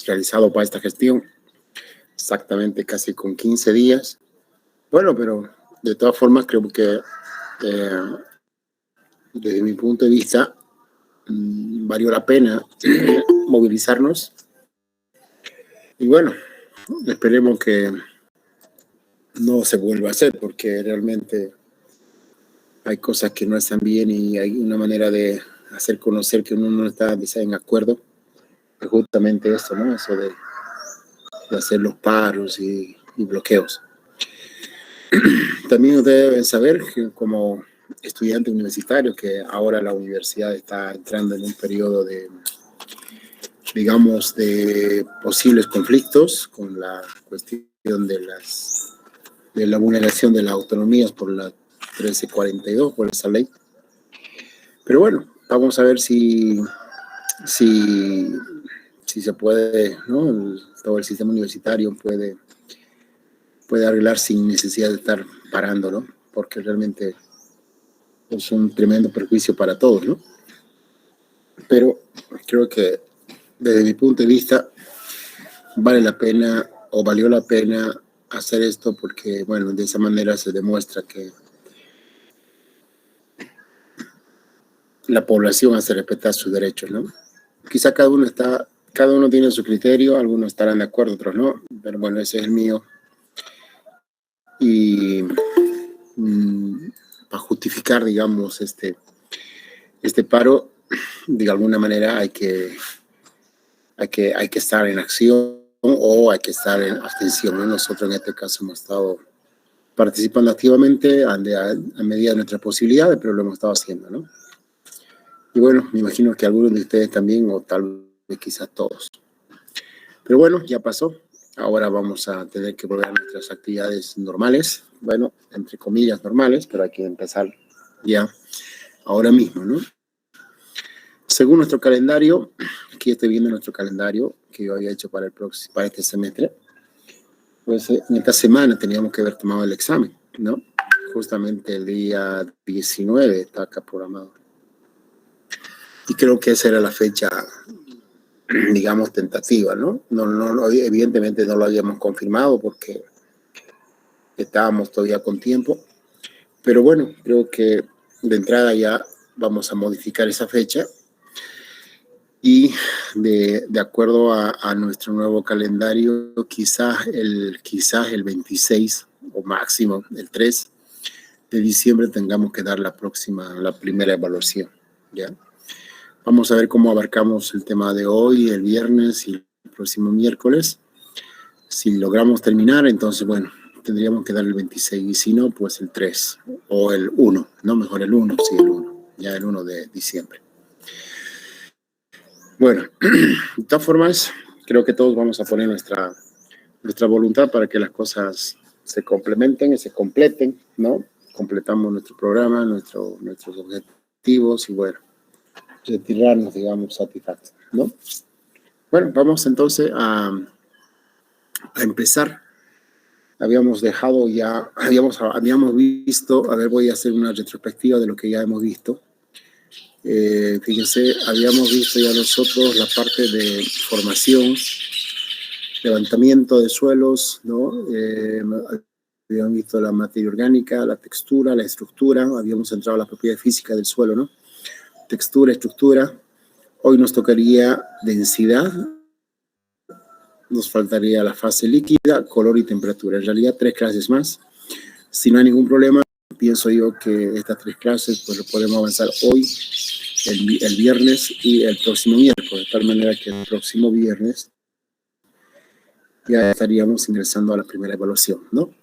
realizado para esta gestión, exactamente casi con 15 días. Bueno, pero de todas formas creo que desde mi punto de vista valió la pena movilizarnos. Y bueno, esperemos que no se vuelva a hacer, porque realmente hay cosas que no están bien y hay una manera de hacer conocer que uno no está en acuerdo. Es justamente eso, ¿no? Eso de hacer los paros y bloqueos. También ustedes deben saber que como estudiante universitario, que ahora la universidad está entrando en un periodo de, digamos, de posibles conflictos con la cuestión de la vulneración de las autonomías por la 1342, por esa ley. Pero bueno, vamos a ver si se puede, ¿no? Todo el sistema universitario puede arreglar sin necesidad de estar parando, ¿no? Porque realmente es un tremendo perjuicio para todos, ¿no? Pero creo que desde mi punto de vista vale la pena o valió la pena hacer esto porque, bueno, de esa manera se demuestra que la población hace respetar sus derechos, ¿no? Quizá cada uno tiene su criterio, algunos estarán de acuerdo, otros no, pero bueno, ese es el mío. Y para justificar, digamos, este paro, de alguna manera hay que estar en acción o hay que estar en abstención, ¿no? Nosotros en este caso hemos estado participando activamente a medida de nuestras posibilidades, pero lo hemos estado haciendo, ¿no? Y bueno, me imagino que algunos de ustedes también, o tal vez quizás todos. Pero bueno, ya pasó. Ahora vamos a tener que volver a nuestras actividades normales. Bueno, entre comillas normales, pero hay que empezar ya ahora mismo, ¿no? Según nuestro calendario, aquí estoy viendo nuestro calendario que yo había hecho para este semestre, pues en esta semana teníamos que haber tomado el examen, ¿no? Justamente el día 19 está acá programado. Y creo que esa era la fecha, digamos, tentativa, ¿no? No, evidentemente no lo habíamos confirmado porque estábamos todavía con tiempo, pero bueno, creo que de entrada ya vamos a modificar esa fecha y de acuerdo a nuestro nuevo calendario, quizás el 26 o máximo el 3 de diciembre tengamos que dar la primera evaluación, ¿ya? Vamos a ver cómo abarcamos el tema de hoy, el viernes y el próximo miércoles. Si logramos terminar, entonces, bueno, tendríamos que dar el 26, y si no, pues el 3 o el 1, no, mejor el 1, sí, el 1, ya el 1 de diciembre. Bueno, de todas formas, creo que todos vamos a poner nuestra voluntad para que las cosas se complementen y se completen, ¿no? Completamos nuestro programa, nuestros objetivos y, bueno, retirarnos, digamos, satisfactos, ¿no? Bueno, vamos entonces a empezar. Habíamos visto, a ver, voy a hacer una retrospectiva de lo que ya hemos visto. Fíjense, habíamos visto ya nosotros la parte de formación, levantamiento de suelos, ¿no? Habíamos visto la materia orgánica, la textura, la estructura, habíamos entrado a la propiedad física del suelo, ¿no? Textura, estructura. Hoy nos tocaría densidad, nos faltaría la fase líquida, color y temperatura. En realidad 3 clases más. Si no hay ningún problema, pienso yo que estas 3 clases pues lo podemos avanzar hoy, el viernes y el próximo miércoles, de tal manera que el próximo viernes ya estaríamos ingresando a la primera evaluación, ¿no?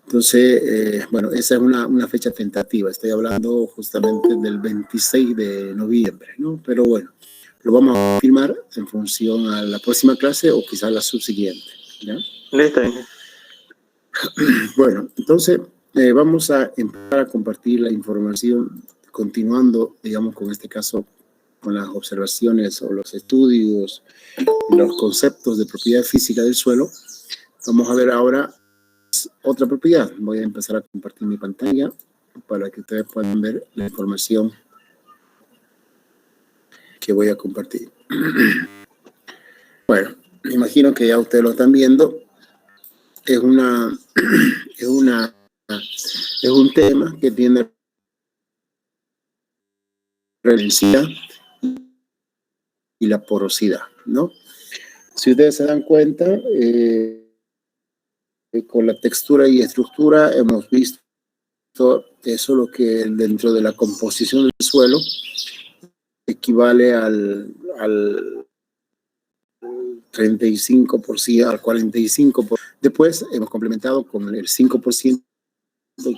Entonces, bueno, esa es una fecha tentativa. Estoy hablando justamente del 26 de noviembre, ¿no? Pero bueno, lo vamos a confirmar en función a la próxima clase o quizás la subsiguiente, ¿ya? Listo. Bueno, entonces vamos a empezar a compartir la información, continuando, digamos, con este caso, con las observaciones o los estudios, los conceptos de propiedad física del suelo. Vamos a ver ahora otra propiedad. Voy a empezar a compartir mi pantalla para que ustedes puedan ver la información que voy a compartir. Bueno, me imagino que ya ustedes lo están viendo, es es un tema que tiene densidad y la porosidad, ¿no? Si ustedes se dan cuenta, con la textura y estructura hemos visto eso, lo que dentro de la composición del suelo equivale al 35%, al 45%. Después hemos complementado con el 5%,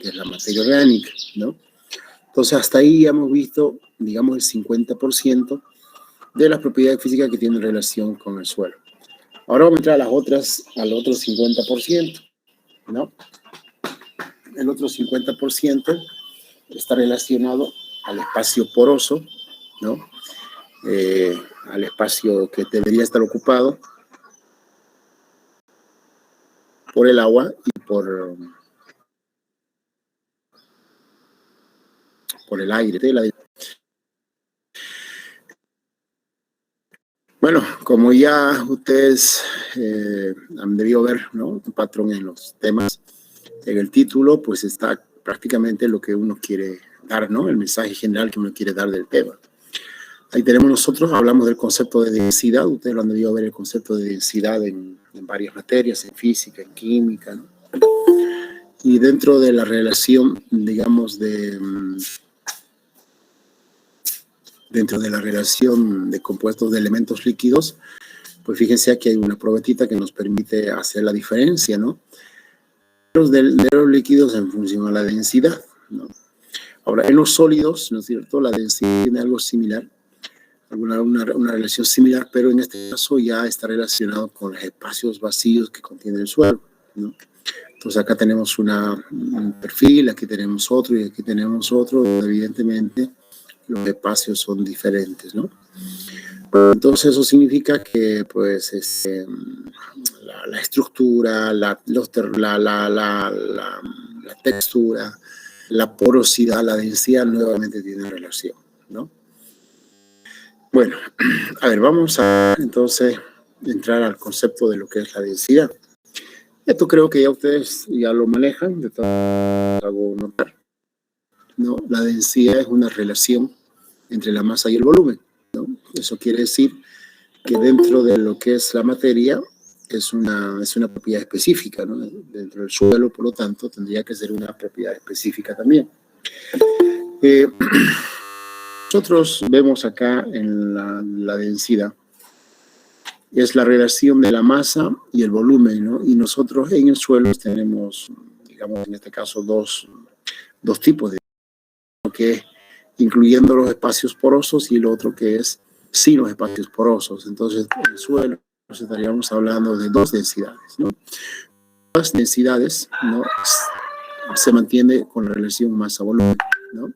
que es la materia orgánica, ¿no? Entonces, hasta ahí hemos visto, digamos, el 50% de las propiedades físicas que tienen relación con el suelo. Ahora vamos a entrar al otro 50%, ¿no? El otro 50% está relacionado al espacio poroso, ¿no? Al espacio que debería estar ocupado por el agua y por el aire. Bueno, como ya ustedes han debido ver, ¿no?, un patrón en los temas, en el título, pues está prácticamente lo que uno quiere dar, ¿no?, el mensaje general que uno quiere dar del tema. Ahí tenemos nosotros, hablamos del concepto de densidad. Ustedes lo han debido ver, el concepto de densidad en varias materias, en física, en química, ¿no? Y dentro de la relación, digamos, dentro de la relación de compuestos de elementos líquidos, pues fíjense aquí hay una probetita que nos permite hacer la diferencia, ¿no?, de los líquidos en función a la densidad, ¿no? Ahora, en los sólidos, ¿no es cierto?, la densidad tiene algo similar, una relación similar, pero en este caso ya está relacionado con los espacios vacíos que contiene el suelo, ¿no? Entonces acá tenemos un perfil, aquí tenemos otro y aquí tenemos otro. Evidentemente los espacios son diferentes, ¿no? Entonces eso significa que pues la estructura, la textura, la porosidad, la densidad nuevamente tienen relación, ¿no? Bueno, a ver, vamos a entonces entrar al concepto de lo que es la densidad. Esto creo que ya ustedes ya lo manejan, de todo hago notar, ¿no? La densidad es una relación entre la masa y el volumen, ¿no? Eso quiere decir que dentro de lo que es la materia es una propiedad específica, ¿no? Dentro del suelo, por lo tanto, tendría que ser una propiedad específica también. Nosotros vemos acá en la densidad, es la relación de la masa y el volumen, ¿no? Y nosotros en el suelo tenemos, digamos, en este caso, dos tipos de, que es incluyendo los espacios porosos y el otro que es sin los espacios porosos. Entonces, en el suelo estaríamos hablando de dos densidades, ¿no? Las densidades, ¿no?, se mantiene con la relación masa-volumen, ¿no?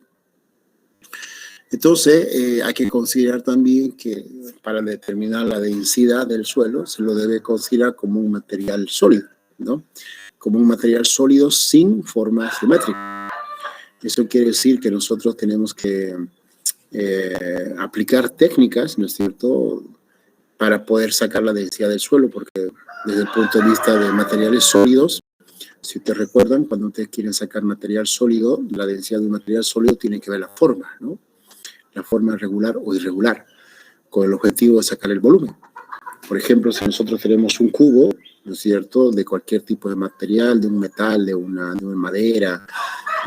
Entonces, hay que considerar también que para determinar la densidad del suelo se lo debe considerar como un material sólido, ¿no? Como un material sólido sin forma geométrica. Eso quiere decir que nosotros tenemos que aplicar técnicas, ¿no es cierto?, para poder sacar la densidad del suelo, porque desde el punto de vista de materiales sólidos, si ustedes recuerdan, cuando ustedes quieren sacar material sólido, la densidad de un material sólido tiene que ver la forma, ¿no?, la forma regular o irregular, con el objetivo de sacar el volumen. Por ejemplo, si nosotros tenemos un cubo, ¿no es cierto?, de cualquier tipo de material, de un metal, de una madera,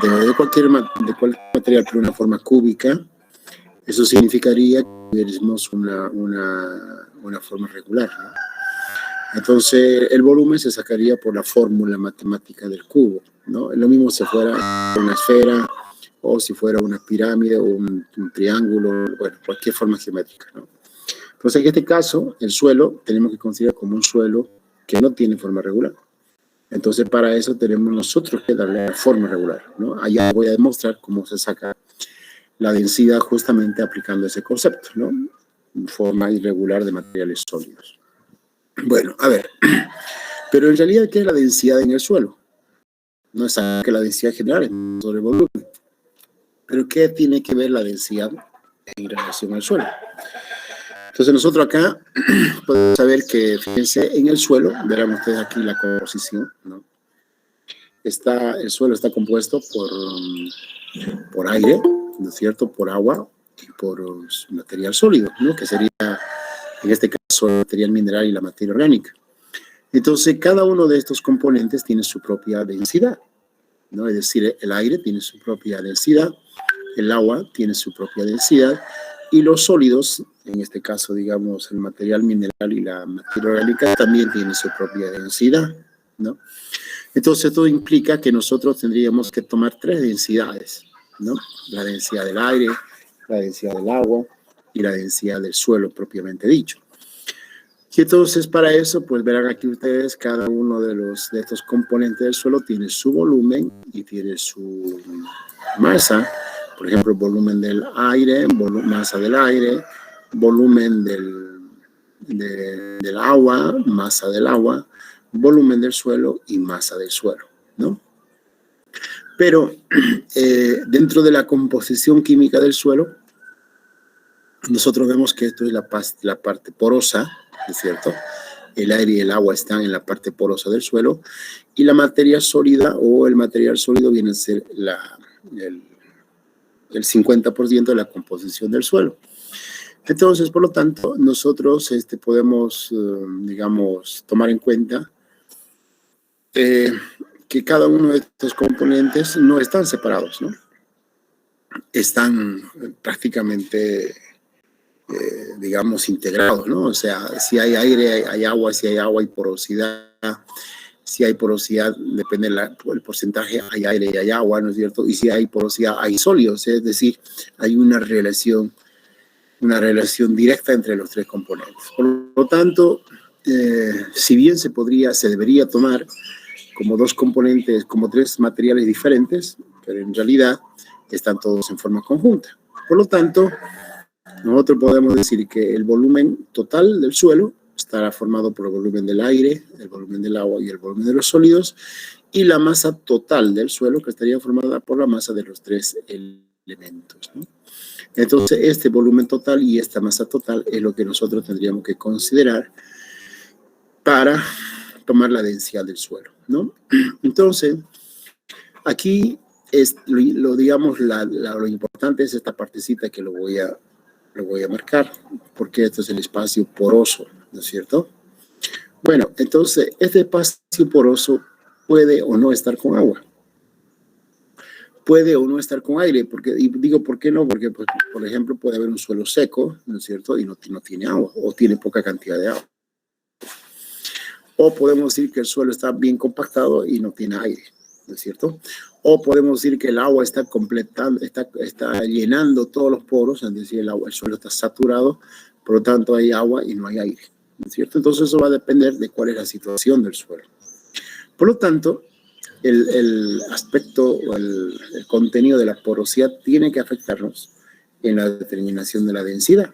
de cualquier material, pero una forma cúbica, eso significaría que tuviéramos una forma regular, ¿no? Entonces, el volumen se sacaría por la fórmula matemática del cubo, ¿no? Es lo mismo si fuera una esfera, o si fuera una pirámide o un triángulo, bueno, cualquier forma geométrica, ¿no? Entonces, en este caso, el suelo tenemos que considerar como un suelo que no tiene forma regular. Entonces, para eso tenemos nosotros que darle la forma regular, ¿no? Allá voy a demostrar cómo se saca la densidad justamente aplicando ese concepto, ¿no? Forma irregular de materiales sólidos. Bueno, a ver, pero en realidad, ¿qué es la densidad en el suelo? No es que la densidad general es sobre el volumen. Pero ¿qué tiene que ver la densidad en relación al suelo? Entonces nosotros acá podemos saber que, fíjense, en el suelo, verán ustedes aquí la composición, ¿no? El suelo está compuesto por aire, ¿no es cierto?, por agua y por material sólido, ¿no?, que sería, en este caso, el material mineral y la materia orgánica. Entonces, cada uno de estos componentes tiene su propia densidad, ¿no? Es decir, el aire tiene su propia densidad, el agua tiene su propia densidad, y los sólidos, en este caso, digamos, el material mineral y la materia orgánica, también tienen su propia densidad, ¿no? Entonces, esto implica que nosotros tendríamos que tomar 3 densidades, ¿no? La densidad del aire, la densidad del agua y la densidad del suelo, propiamente dicho. Y entonces, para eso, pues verán aquí ustedes, cada uno de estos componentes del suelo tiene su volumen y tiene su masa. Por ejemplo, volumen del aire, masa del aire, volumen del agua, masa del agua, volumen del suelo y masa del suelo, ¿no? Pero dentro de la composición química del suelo, nosotros vemos que esto es la parte porosa, ¿es cierto? El aire y el agua están en la parte porosa del suelo, y la materia sólida o el material sólido viene a ser el 50% de la composición del suelo. Entonces, por lo tanto, nosotros podemos, digamos, tomar en cuenta que cada uno de estos componentes no están separados, ¿no? Están prácticamente, digamos, integrados, ¿no? O sea, si hay aire, hay agua, si hay agua, hay porosidad. Si hay porosidad, depende del porcentaje, hay aire y hay agua, ¿no es cierto? Y si hay porosidad, hay sólidos, es decir, hay una relación directa entre los 3 componentes. Por lo tanto, si bien se debería tomar como 2 componentes, como 3 materiales diferentes, pero en realidad están todos en forma conjunta. Por lo tanto, nosotros podemos decir que el volumen total del suelo estará formado por el volumen del aire, el volumen del agua y el volumen de los sólidos, y la masa total del suelo, que estaría formada por la masa de los 3 elementos, ¿no? Entonces, este volumen total y esta masa total es lo que nosotros tendríamos que considerar para tomar la densidad del suelo, ¿no? Entonces, aquí digamos, lo importante es esta partecita que lo voy a marcar, porque esto es el espacio poroso, ¿no es cierto? Bueno, entonces, este espacio poroso puede o no estar con agua. Puede o no estar con aire, y digo, ¿por qué no? Porque, pues, por ejemplo, puede haber un suelo seco, ¿no es cierto? Y no tiene agua, o tiene poca cantidad de agua. O podemos decir que el suelo está bien compactado y no tiene aire, ¿no es cierto? O podemos decir que el agua está llenando todos los poros, es decir, el suelo está saturado, por lo tanto hay agua y no hay aire, ¿no es cierto? Entonces eso va a depender de cuál es la situación del suelo. Por lo tanto, el aspecto o el contenido de la porosidad tiene que afectarnos en la determinación de la densidad.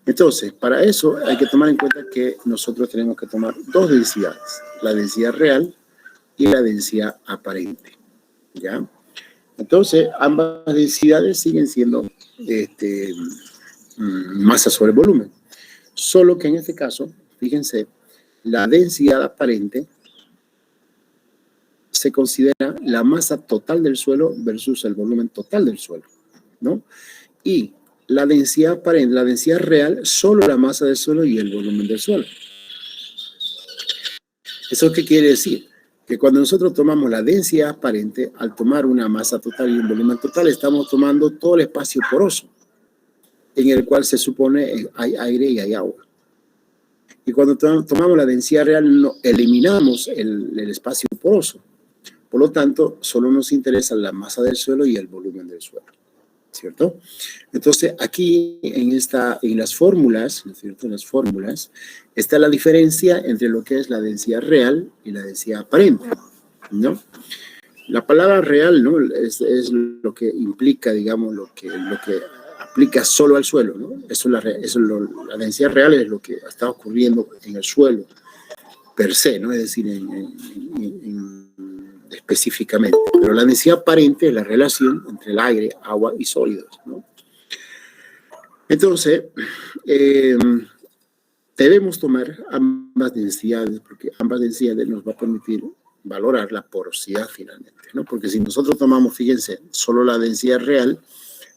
Entonces, para eso hay que tomar en cuenta que nosotros tenemos que tomar 2 densidades, la densidad real y la densidad aparente, ¿ya? Entonces, ambas densidades siguen siendo masa sobre volumen, solo que en este caso, fíjense, la densidad aparente se considera la masa total del suelo versus el volumen total del suelo, ¿no? Y la densidad aparente, la densidad real, solo la masa del suelo y el volumen del suelo. ¿Eso qué quiere decir? Que cuando nosotros tomamos la densidad aparente, al tomar una masa total y un volumen total, estamos tomando todo el espacio poroso, en el cual se supone hay aire y hay agua. Y cuando tomamos la densidad real, eliminamos el espacio poroso. Por lo tanto, solo nos interesa la masa del suelo y el volumen del suelo, ¿cierto? Entonces, aquí en las fórmulas, ¿no es cierto? En las fórmulas está la diferencia entre lo que es la densidad real y la densidad aparente, ¿no? La palabra real, ¿no? Es lo que implica, digamos, lo que aplica solo al suelo, ¿no? La densidad real es lo que está ocurriendo en el suelo per se, ¿no? Es decir, específicamente. Pero la densidad aparente es la relación entre el aire, agua y sólidos, ¿no? Entonces, debemos tomar ambas densidades, porque ambas densidades nos va a permitir valorar la porosidad finalmente, ¿no? Porque si nosotros tomamos, fíjense, solo la densidad real,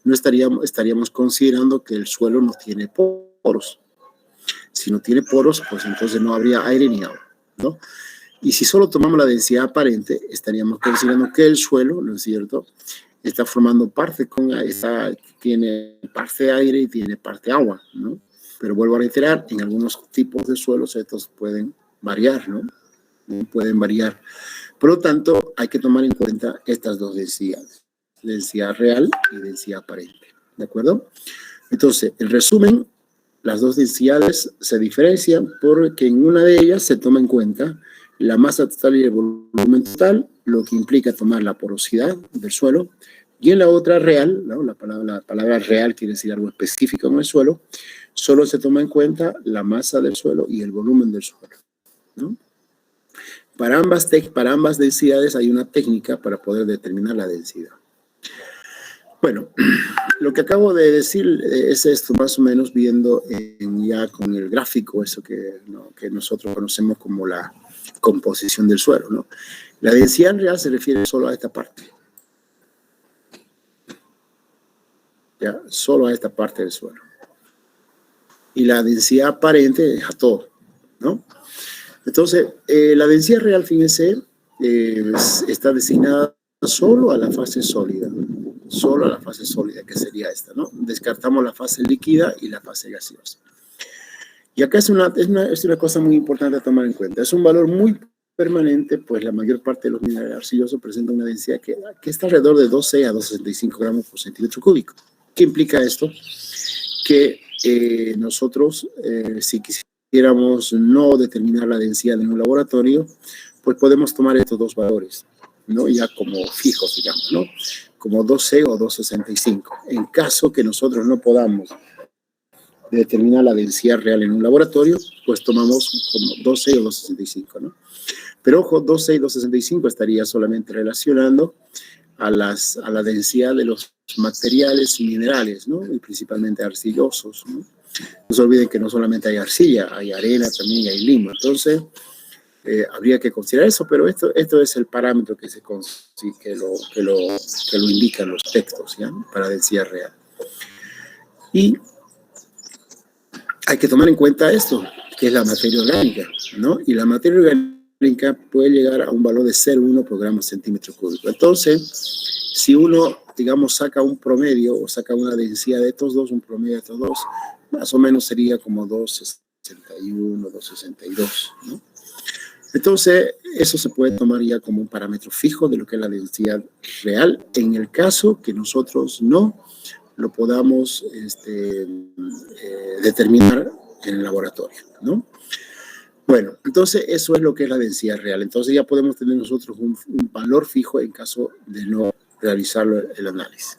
no estaríamos considerando que el suelo no tiene poros. Si no tiene poros, pues entonces no habría aire ni agua, ¿no? Y si solo tomamos la densidad aparente, estaríamos considerando que el suelo, ¿no es cierto?, está formando parte tiene parte aire y tiene parte agua, ¿no? Pero vuelvo a reiterar, en algunos tipos de suelos estos pueden variar, ¿no? Pueden variar. Por lo tanto, hay que tomar en cuenta estas dos densidades, densidad real y densidad aparente, ¿de acuerdo? Entonces, el resumen, las dos densidades se diferencian porque en una de ellas se toma en cuenta la masa total y el volumen total, lo que implica tomar la porosidad del suelo, y en la otra real, ¿no? La palabra real quiere decir algo específico en el suelo, solo se toma en cuenta la masa del suelo y el volumen del suelo, ¿no? Para ambas densidades hay una técnica para poder determinar la densidad. Bueno, lo que acabo de decir es esto, más o menos viendo ya con el gráfico, eso que nosotros conocemos como la composición del suelo, ¿no? La densidad real se refiere solo a esta parte. ¿Ya? Solo a esta parte del suelo. Y la densidad aparente es a todo, ¿no? Entonces, la densidad real, fíjense, está designada solo a la fase sólida, que sería esta, ¿no? Descartamos la fase líquida y la fase gaseosa. Y acá es una cosa muy importante a tomar en cuenta. Es un valor muy permanente, pues la mayor parte de los minerales arcillosos presentan una densidad que está alrededor de 12 a 2,65 gramos por centímetro cúbico. ¿Qué implica esto? Que nosotros, si quisiéramos no determinar la densidad en un laboratorio, pues podemos tomar estos dos valores, ¿no? Ya como fijos, digamos, ¿no? Como 12 o 2,65. En caso que nosotros no podamos determinar la densidad real en un laboratorio, pues tomamos como 12 o 2,65, ¿no? Pero ojo, 12 y 2,65 estaría solamente relacionando a la densidad de los materiales y minerales, ¿no? Y principalmente arcillosos, ¿no? No se olviden que no solamente hay arcilla, hay arena también y hay limo. Entonces, habría que considerar eso, pero esto es el parámetro que lo indican los textos, ¿ya? Para densidad real. Y hay que tomar en cuenta esto, que es la materia orgánica, ¿no? Y la materia orgánica puede llegar a un valor de 0,1 por gramo centímetro cúbico. Entonces, si uno, digamos, saca un promedio o saca una densidad de estos dos, un promedio de estos dos, más o menos sería como 2,61, 2,62, ¿no? Entonces, eso se puede tomar ya como un parámetro fijo de lo que es la densidad real, en el caso que nosotros no lo podamos determinar en el laboratorio, ¿no? Bueno, entonces eso es lo que es la densidad real. Entonces ya podemos tener nosotros un valor fijo en caso de no realizar el análisis.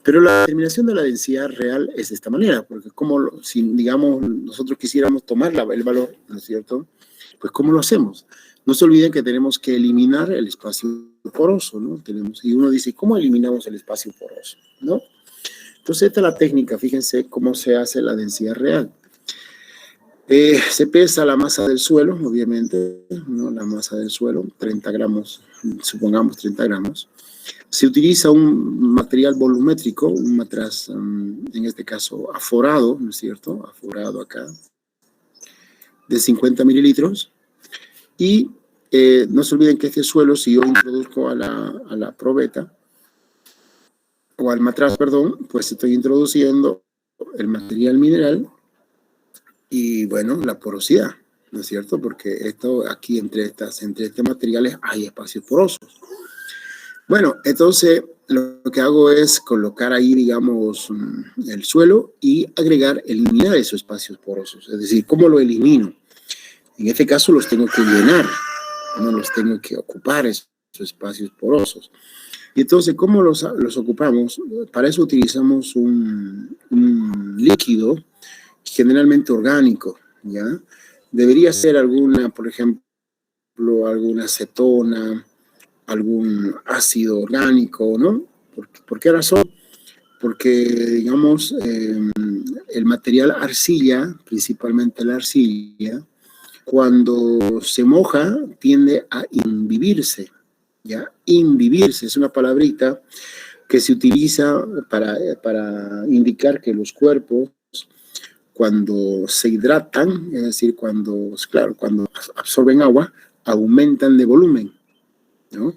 Pero la determinación de la densidad real es de esta manera, porque si, digamos, nosotros quisiéramos tomar el valor, ¿no es cierto?, pues ¿cómo lo hacemos? No se olviden que tenemos que eliminar el espacio poroso, ¿no? Y uno dice, ¿cómo eliminamos el espacio poroso? ¿No? Entonces, esta es la técnica. Fíjense cómo se hace la densidad real. Se pesa la masa del suelo, obviamente, ¿no? La masa del suelo, 30 gramos, supongamos 30 gramos. Se utiliza un material volumétrico, un matraz, en este caso, aforado, ¿no es cierto? Aforado acá, de 50 mililitros. Y no se olviden que este suelo, si yo introduzco a la probeta, o al matraz, perdón, pues estoy introduciendo el material mineral y, bueno, la porosidad, ¿no es cierto? Porque esto aquí entre estos materiales hay espacios porosos. Bueno, entonces lo que hago es colocar ahí, digamos, el suelo y eliminar esos espacios porosos. Es decir, ¿cómo lo elimino? En este caso los tengo que llenar, no los tengo que ocupar esos espacios porosos. Y entonces, ¿cómo los ocupamos? Para eso utilizamos un líquido generalmente orgánico, ¿ya? Debería ser por ejemplo, alguna acetona, algún ácido orgánico, ¿no? ¿Por qué razón? porque, digamos, el material arcilla, principalmente la arcilla, cuando se moja tiende a imbibirse, ¿ya? Imbibirse es una palabrita que se utiliza para indicar que los cuerpos, cuando se hidratan, es decir, cuando absorben agua, aumentan de volumen, ¿no?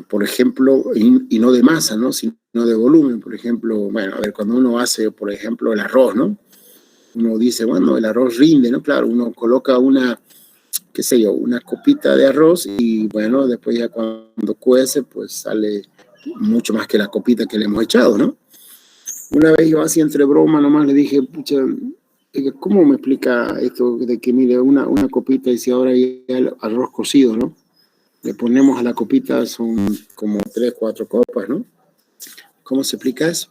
Por ejemplo, y no de masa, ¿no? Sino de volumen. Por ejemplo, bueno, a ver, cuando uno hace, por ejemplo, el arroz, ¿no? Uno dice, bueno, el arroz rinde, ¿no? Claro, uno coloca qué sé yo, una copita de arroz y bueno, después ya cuando cuece, pues sale mucho más que la copita que le hemos echado, ¿no? Una vez yo así entre broma nomás le dije, pucha, ¿cómo me explica esto de que mire una copita y si ahora hay el arroz cocido, ¿no? Le ponemos a la copita, son como 3, 4 copas, ¿no? ¿Cómo se explica eso?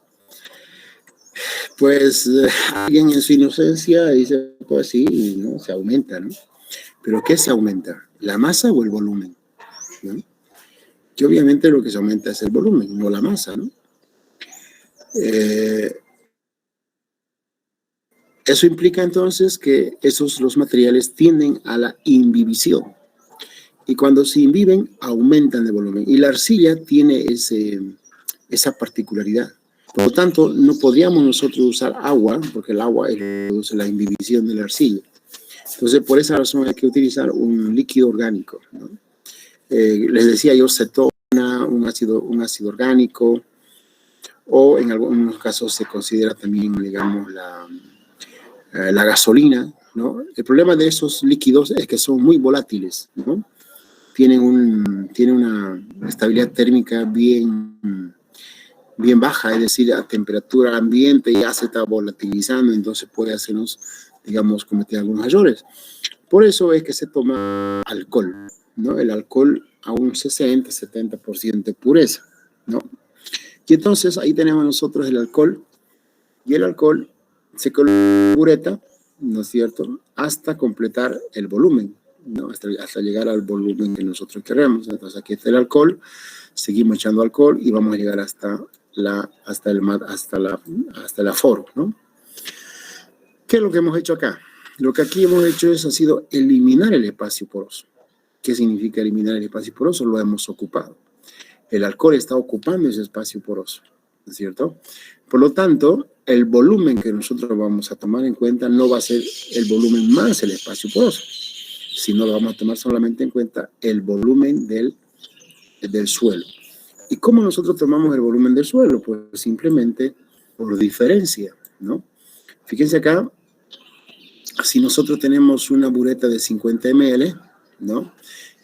Pues alguien en su inocencia dice, pues sí, ¿no? Se aumenta, ¿no? ¿Pero qué se aumenta? ¿La masa o el volumen? ¿No? Que obviamente lo que se aumenta es el volumen, no la masa, ¿no? Eso implica entonces que los materiales tienden a la imbibición. Y cuando se imbiben, aumentan de volumen. Y la arcilla tiene esa particularidad. Por lo tanto, no podríamos nosotros usar agua, porque el agua produce la imbibición de la arcilla. Entonces, por esa razón hay que utilizar un líquido orgánico, ¿no? Les decía yo, cetona, un ácido orgánico, o en algunos casos se considera también, digamos, la gasolina, ¿no? El problema de esos líquidos es que son muy volátiles, ¿no? Tienen una estabilidad térmica bien baja, es decir, a temperatura ambiente ya se está volatilizando, entonces puede hacernos, digamos, cometer algunos errores. Por eso es que se toma alcohol, ¿no? El alcohol a un 60-70% de pureza, ¿no? Y entonces ahí tenemos nosotros el alcohol, y el alcohol se coloca bureta, ¿no es cierto?, hasta completar el volumen, ¿no? Hasta llegar al volumen que nosotros queremos. Entonces aquí está el alcohol, seguimos echando alcohol y vamos a llegar hasta el aforo, ¿no? ¿Qué es lo que hemos hecho acá? Lo que aquí hemos hecho ha sido eliminar el espacio poroso. ¿Qué significa eliminar el espacio poroso? Lo hemos ocupado. El alcohol está ocupando ese espacio poroso, ¿no es cierto? Por lo tanto, el volumen que nosotros vamos a tomar en cuenta no va a ser el volumen más el espacio poroso, sino lo vamos a tomar solamente en cuenta el volumen del suelo. ¿Y cómo nosotros tomamos el volumen del suelo? Pues simplemente por diferencia, ¿no? Fíjense acá, si nosotros tenemos una bureta de 50 ml, ¿no?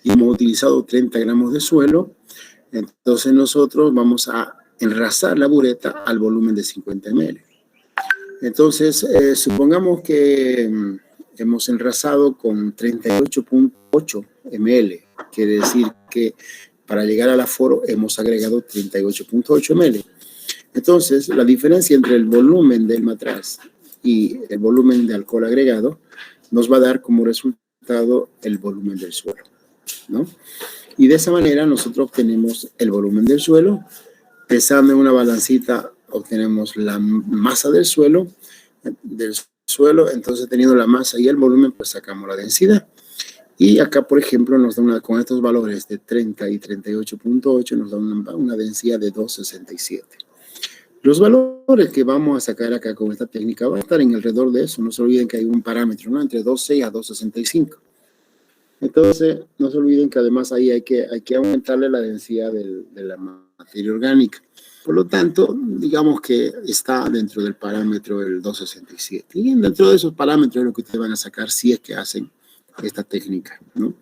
Y hemos utilizado 30 gramos de suelo, entonces nosotros vamos a enrasar la bureta al volumen de 50 ml. Entonces, supongamos que hemos enrasado con 38.8 ml, quiere decir que para llegar al aforo hemos agregado 38.8 ml. Entonces, la diferencia entre el volumen del matraz y el volumen de alcohol agregado nos va a dar como resultado el volumen del suelo, ¿no? Y de esa manera nosotros obtenemos el volumen del suelo. Pesando en una balancita obtenemos la masa del suelo, entonces teniendo la masa y el volumen, pues sacamos la densidad. Y acá, por ejemplo, nos da con estos valores de 30 y 38.8, nos da una densidad de 2,67. Los valores que vamos a sacar acá con esta técnica van a estar en alrededor de eso. No se olviden que hay un parámetro, ¿no? Entre 2,6 a 2,65. Entonces, no se olviden que además ahí hay que aumentarle la densidad de la materia orgánica. Por lo tanto, digamos que está dentro del parámetro del 2,67. Y dentro de esos parámetros es lo que ustedes van a sacar si es que hacen esta técnica, ¿no?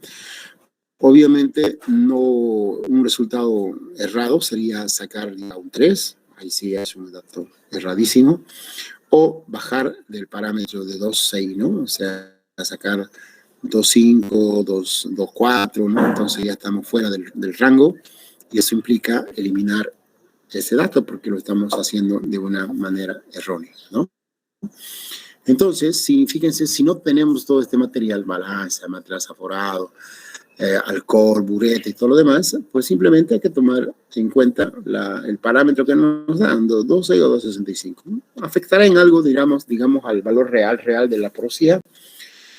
Obviamente, no un resultado errado sería sacar ya un 3, ahí sí es un dato erradísimo, o bajar del parámetro de 2,6, ¿no? O sea, sacar 2,5, 2,4, ¿no? Entonces ya estamos fuera del rango y eso implica eliminar ese dato porque lo estamos haciendo de una manera errónea, ¿no? Entonces, fíjense, si no tenemos todo este material, balanza, matraz aforado, alcohol, burete y todo lo demás, pues simplemente hay que tomar en cuenta el parámetro que nos dan, 12 o 265. Afectará en algo, digamos, al valor real de la porosidad,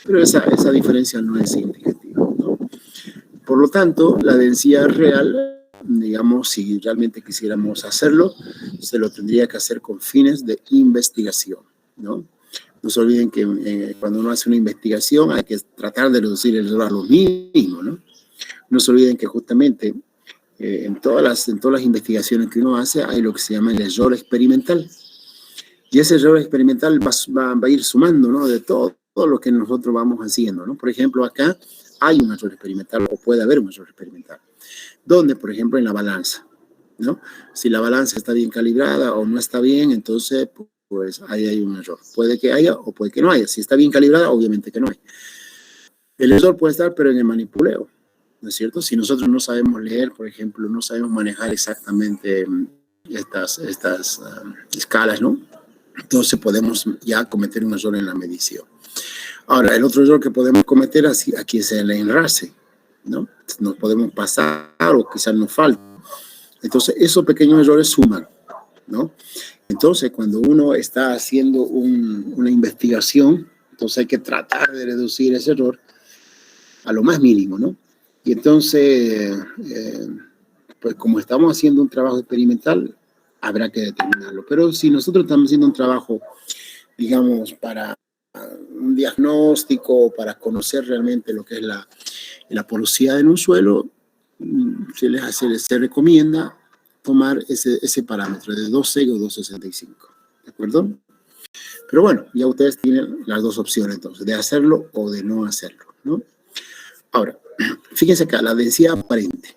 pero esa diferencia no es significativa, ¿no? Por lo tanto, la densidad real, digamos, si realmente quisiéramos hacerlo, se lo tendría que hacer con fines de investigación, ¿no? No se olviden que cuando uno hace una investigación hay que tratar de reducir el error a lo mínimo, ¿no? No se olviden que justamente en todas las investigaciones que uno hace hay lo que se llama el error experimental. Y ese error experimental va a ir sumando, ¿no? De todo lo que nosotros vamos haciendo, ¿no? Por ejemplo, acá hay un error experimental o puede haber un error experimental. ¿Dónde? Por ejemplo, en la balanza, ¿no? Si la balanza está bien calibrada o no está bien, entonces pues ahí hay un error. Puede que haya o puede que no haya. Si está bien calibrada, obviamente que no hay. El error puede estar, pero en el manipuleo, ¿no es cierto? Si nosotros no sabemos leer, por ejemplo, no sabemos manejar exactamente estas escalas, ¿no? Entonces podemos ya cometer un error en la medición. Ahora, el otro error que podemos cometer aquí es el enrase, ¿no? Nos podemos pasar o quizás nos falta. Entonces, esos pequeños errores suman, ¿no? Entonces, cuando uno está haciendo una investigación, entonces hay que tratar de reducir ese error a lo más mínimo, ¿no? Y entonces, pues como estamos haciendo un trabajo experimental, habrá que determinarlo. Pero si nosotros estamos haciendo un trabajo, digamos, para un diagnóstico, para conocer realmente lo que es la porosidad en un suelo, se recomienda tomar ese parámetro de 2,6 o 2,65, ¿de acuerdo? Pero bueno, ya ustedes tienen las dos opciones entonces, de hacerlo o de no hacerlo, ¿no? Ahora, fíjense acá, la densidad aparente.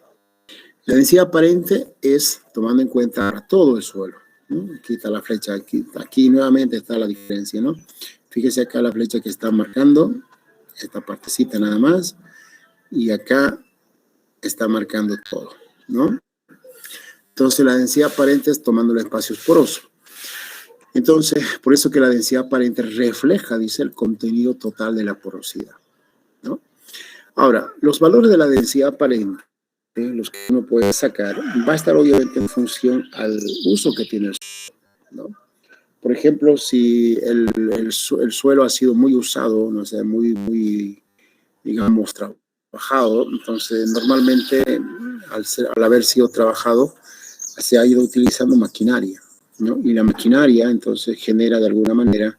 La densidad aparente es tomando en cuenta todo el suelo, ¿no? Aquí está la flecha, aquí nuevamente está la diferencia, ¿no? Fíjense acá la flecha que está marcando, esta partecita nada más, y acá está marcando todo, ¿no? Entonces la densidad aparente es tomando los espacios porosos. Entonces, por eso que la densidad aparente refleja, dice, el contenido total de la porosidad, ¿no? Ahora, los valores de la densidad aparente, los que uno puede sacar, va a estar obviamente en función al uso que tiene el suelo, ¿no? Por ejemplo, si el suelo ha sido muy usado, no sé, muy digamos, trabajado, entonces normalmente al haber sido trabajado, se ha ido utilizando maquinaria, ¿no? Y la maquinaria entonces genera de alguna manera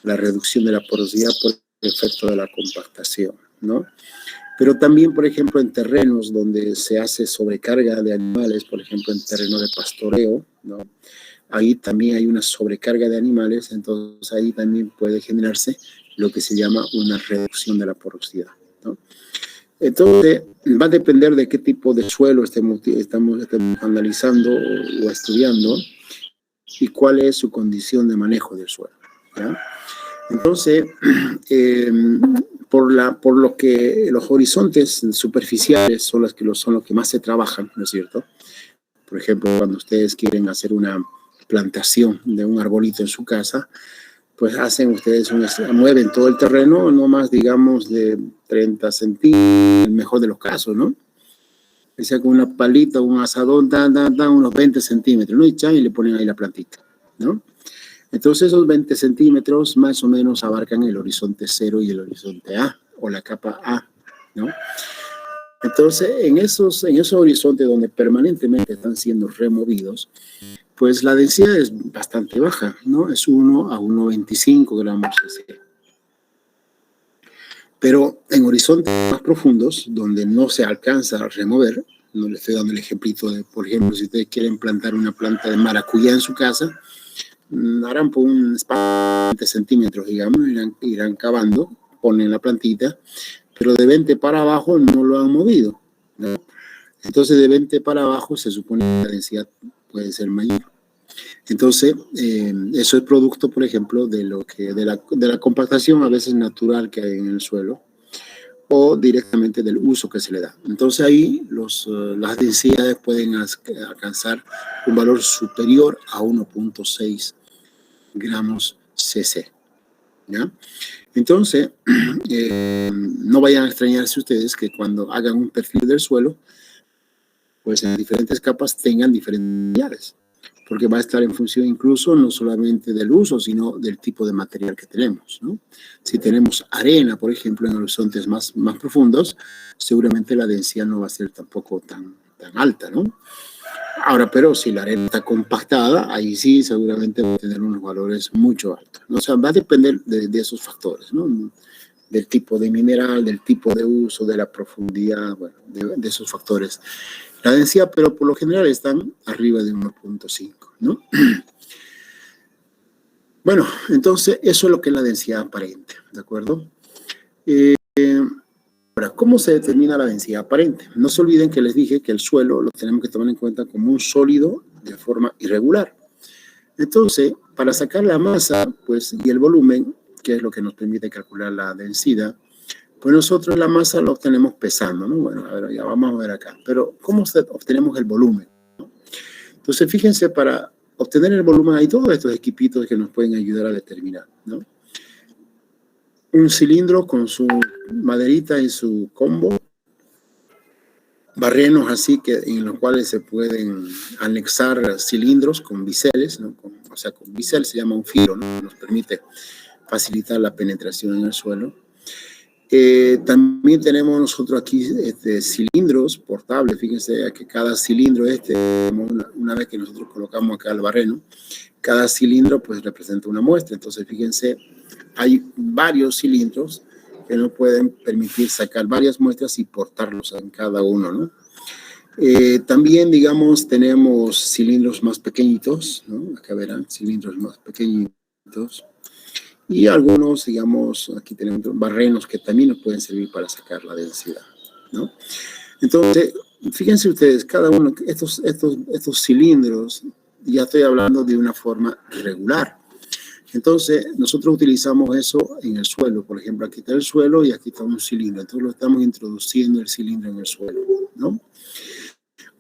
la reducción de la porosidad por el efecto de la compactación, ¿no? Pero también, por ejemplo, en terrenos donde se hace sobrecarga de animales, por ejemplo, en terreno de pastoreo, ¿no? Ahí también hay una sobrecarga de animales, entonces ahí también puede generarse lo que se llama una reducción de la porosidad, ¿no? Entonces, va a depender de qué tipo de suelo estamos analizando o estudiando y cuál es su condición de manejo del suelo, ¿ya? Entonces, por lo que los horizontes superficiales son los que más se trabajan, ¿no es cierto? Por ejemplo, cuando ustedes quieren hacer una plantación de un arbolito en su casa, pues mueven todo el terreno, no más, digamos, de 30 centímetros, el mejor de los casos, ¿no? O sea, con una palita, un asadón, unos 20 centímetros, ¿no? Y le ponen ahí la plantita, ¿no? Entonces esos 20 centímetros más o menos abarcan el horizonte 0 y el horizonte A, o la capa A, ¿no? Entonces, en esos horizontes donde permanentemente están siendo removidos, pues la densidad es bastante baja, ¿no? Es 1 a 1,25 gramos cc. Pero en horizontes más profundos, donde no se alcanza a remover, no le estoy dando el ejemplito de, por ejemplo, si ustedes quieren plantar una planta de maracuyá en su casa, harán por un espacio de 20 centímetros, digamos, irán cavando, ponen la plantita, pero de 20 para abajo no lo han movido, ¿no? Entonces de 20 para abajo se supone que la densidad puede ser mayor. Entonces, eso es producto, por ejemplo, de la compactación a veces natural que hay en el suelo o directamente del uso que se le da. Entonces ahí las densidades pueden alcanzar un valor superior a 1,6 gramos cc. ¿ya? Entonces, no vayan a extrañarse ustedes que cuando hagan un perfil del suelo, pues en diferentes capas tengan diferentes materiales, porque va a estar en función incluso no solamente del uso, sino del tipo de material que tenemos, ¿no? Si tenemos arena, por ejemplo, en horizontes más profundos, seguramente la densidad no va a ser tampoco tan alta, ¿no? Ahora, pero si la arena está compactada, ahí sí seguramente va a tener unos valores mucho altos, ¿no? O sea, va a depender de esos factores, ¿no? Del tipo de mineral, del tipo de uso, de la profundidad, bueno, de esos factores. La densidad, pero por lo general están arriba de 1.5, ¿no? Bueno, entonces eso es lo que es la densidad aparente, ¿de acuerdo? Ahora, ¿cómo se determina la densidad aparente? No se olviden que les dije que el suelo lo tenemos que tomar en cuenta como un sólido de forma irregular. Entonces, para sacar la masa, pues, y el volumen, que es lo que nos permite calcular la densidad, pues nosotros la masa la obtenemos pesando, ¿no? Bueno, a ver, ya vamos a ver acá. Pero, ¿cómo obtenemos el volumen? Entonces, fíjense, para obtener el volumen hay todos estos equipitos que nos pueden ayudar a determinar, ¿no? Un cilindro con su maderita y su combo, barrenos así que en los cuales se pueden anexar cilindros con biseles, ¿no? O sea, con bisel se llama un filo, ¿no? Nos permite facilitar la penetración en el suelo. También tenemos nosotros aquí cilindros portables. Fíjense que cada cilindro una vez que nosotros colocamos acá el barreno, cada cilindro pues representa una muestra. Entonces fíjense, hay varios cilindros que nos pueden permitir sacar varias muestras y portarlos en cada uno, ¿no? También, digamos, tenemos cilindros más pequeñitos, ¿no? Acá verán, cilindros más pequeñitos. Y algunos, digamos, aquí tenemos barrenos que también nos pueden servir para sacar la densidad, ¿no? Entonces, fíjense ustedes, cada uno de estos cilindros, ya estoy hablando de una forma regular. Entonces, nosotros utilizamos eso en el suelo. Por ejemplo, aquí está el suelo y aquí está un cilindro. Entonces, lo estamos introduciendo el cilindro en el suelo, ¿no?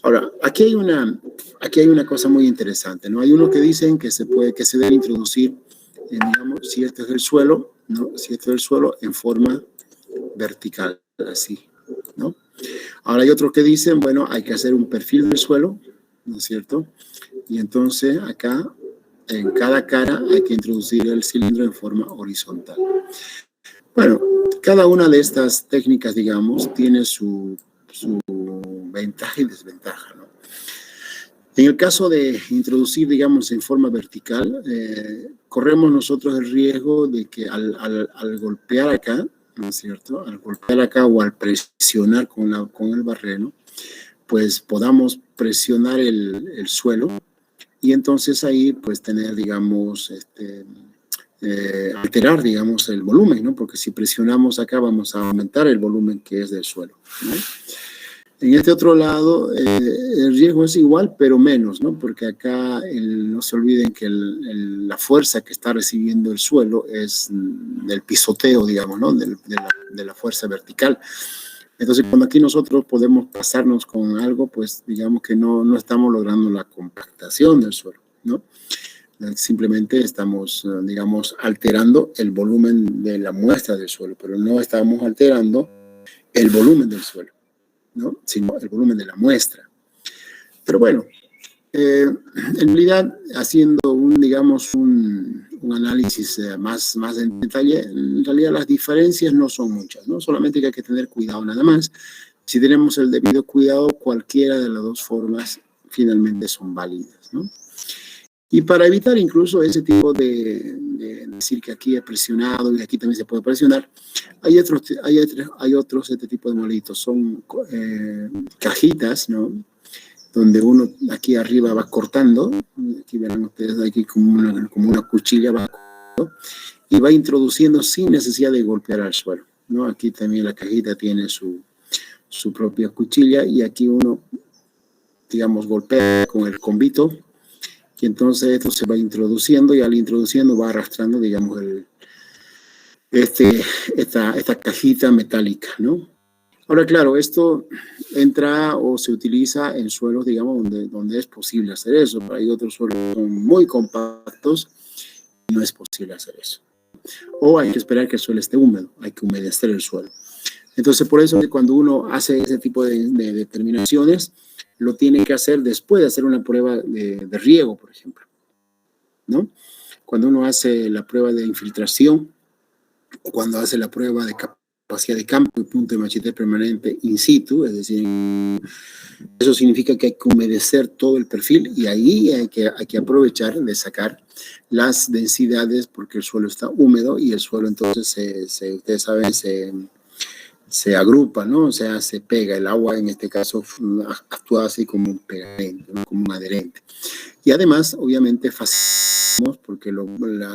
Ahora, aquí hay una cosa muy interesante, ¿no? Hay uno que dicen que se debe introducir, digamos, si este es el suelo, ¿no? Si este es el suelo en forma vertical, así, ¿no? Ahora hay otros que dicen, bueno, hay que hacer un perfil del suelo, ¿no es cierto? Y entonces acá, en cada cara, hay que introducir el cilindro en forma horizontal. Bueno, cada una de estas técnicas, digamos, tiene su ventaja y desventaja, ¿no? En el caso de introducir, digamos, en forma vertical, corremos nosotros el riesgo de que al golpear acá, ¿no es cierto? Al golpear acá o al presionar con el barreno, pues podamos presionar el suelo y entonces ahí pues tener, digamos, alterar, digamos, el volumen, ¿no? Porque si presionamos acá vamos a aumentar el volumen que es del suelo, ¿no? En este otro lado, el riesgo es igual, pero menos, ¿no? Porque acá no se olviden que la fuerza que está recibiendo el suelo es del pisoteo, digamos, ¿no? De la fuerza vertical. Entonces, cuando aquí nosotros podemos pasarnos con algo, pues digamos que no estamos logrando la compactación del suelo, ¿no? Simplemente estamos, digamos, alterando el volumen de la muestra del suelo, pero no estamos alterando el volumen del suelo, ¿no? Sino el volumen de la muestra. Pero bueno, en realidad, haciendo un análisis más en detalle, en realidad las diferencias no son muchas, ¿no? Solamente que hay que tener cuidado nada más. Si tenemos el debido cuidado, cualquiera de las dos formas finalmente son válidas, ¿no? Y para evitar incluso ese tipo de decir que aquí he presionado y aquí también se puede presionar, hay otros este tipo de modelitos, son cajitas, ¿no? Donde uno aquí arriba va cortando, aquí verán ustedes aquí como una cuchilla va cortando, y va introduciendo sin necesidad de golpear al suelo, ¿no? Aquí también la cajita tiene su propia cuchilla y aquí uno, digamos, golpea con el combito y entonces esto se va introduciendo y al introduciendo va arrastrando, digamos, esta cajita metálica, ¿no? Ahora, claro, esto entra o se utiliza en suelos, digamos, donde es posible hacer eso. Pero hay otros suelos que son muy compactos y no es posible hacer eso. o hay que esperar que el suelo esté húmedo, hay que humedecer el suelo. Entonces, por eso que cuando uno hace ese tipo de determinaciones, lo tiene que hacer después de hacer una prueba de riego, por ejemplo, ¿no? Cuando uno hace la prueba de infiltración, cuando hace la prueba de capacidad de campo y punto de machetez permanente in situ, es decir, eso significa que hay que humedecer todo el perfil y ahí hay que aprovechar de sacar las densidades porque el suelo está húmedo y el suelo entonces, ustedes saben, se agrupa, ¿no? O sea, se pega. El agua en este caso actúa así como un pegamento, ¿no? Como un adherente. Y además, obviamente, facilitamos porque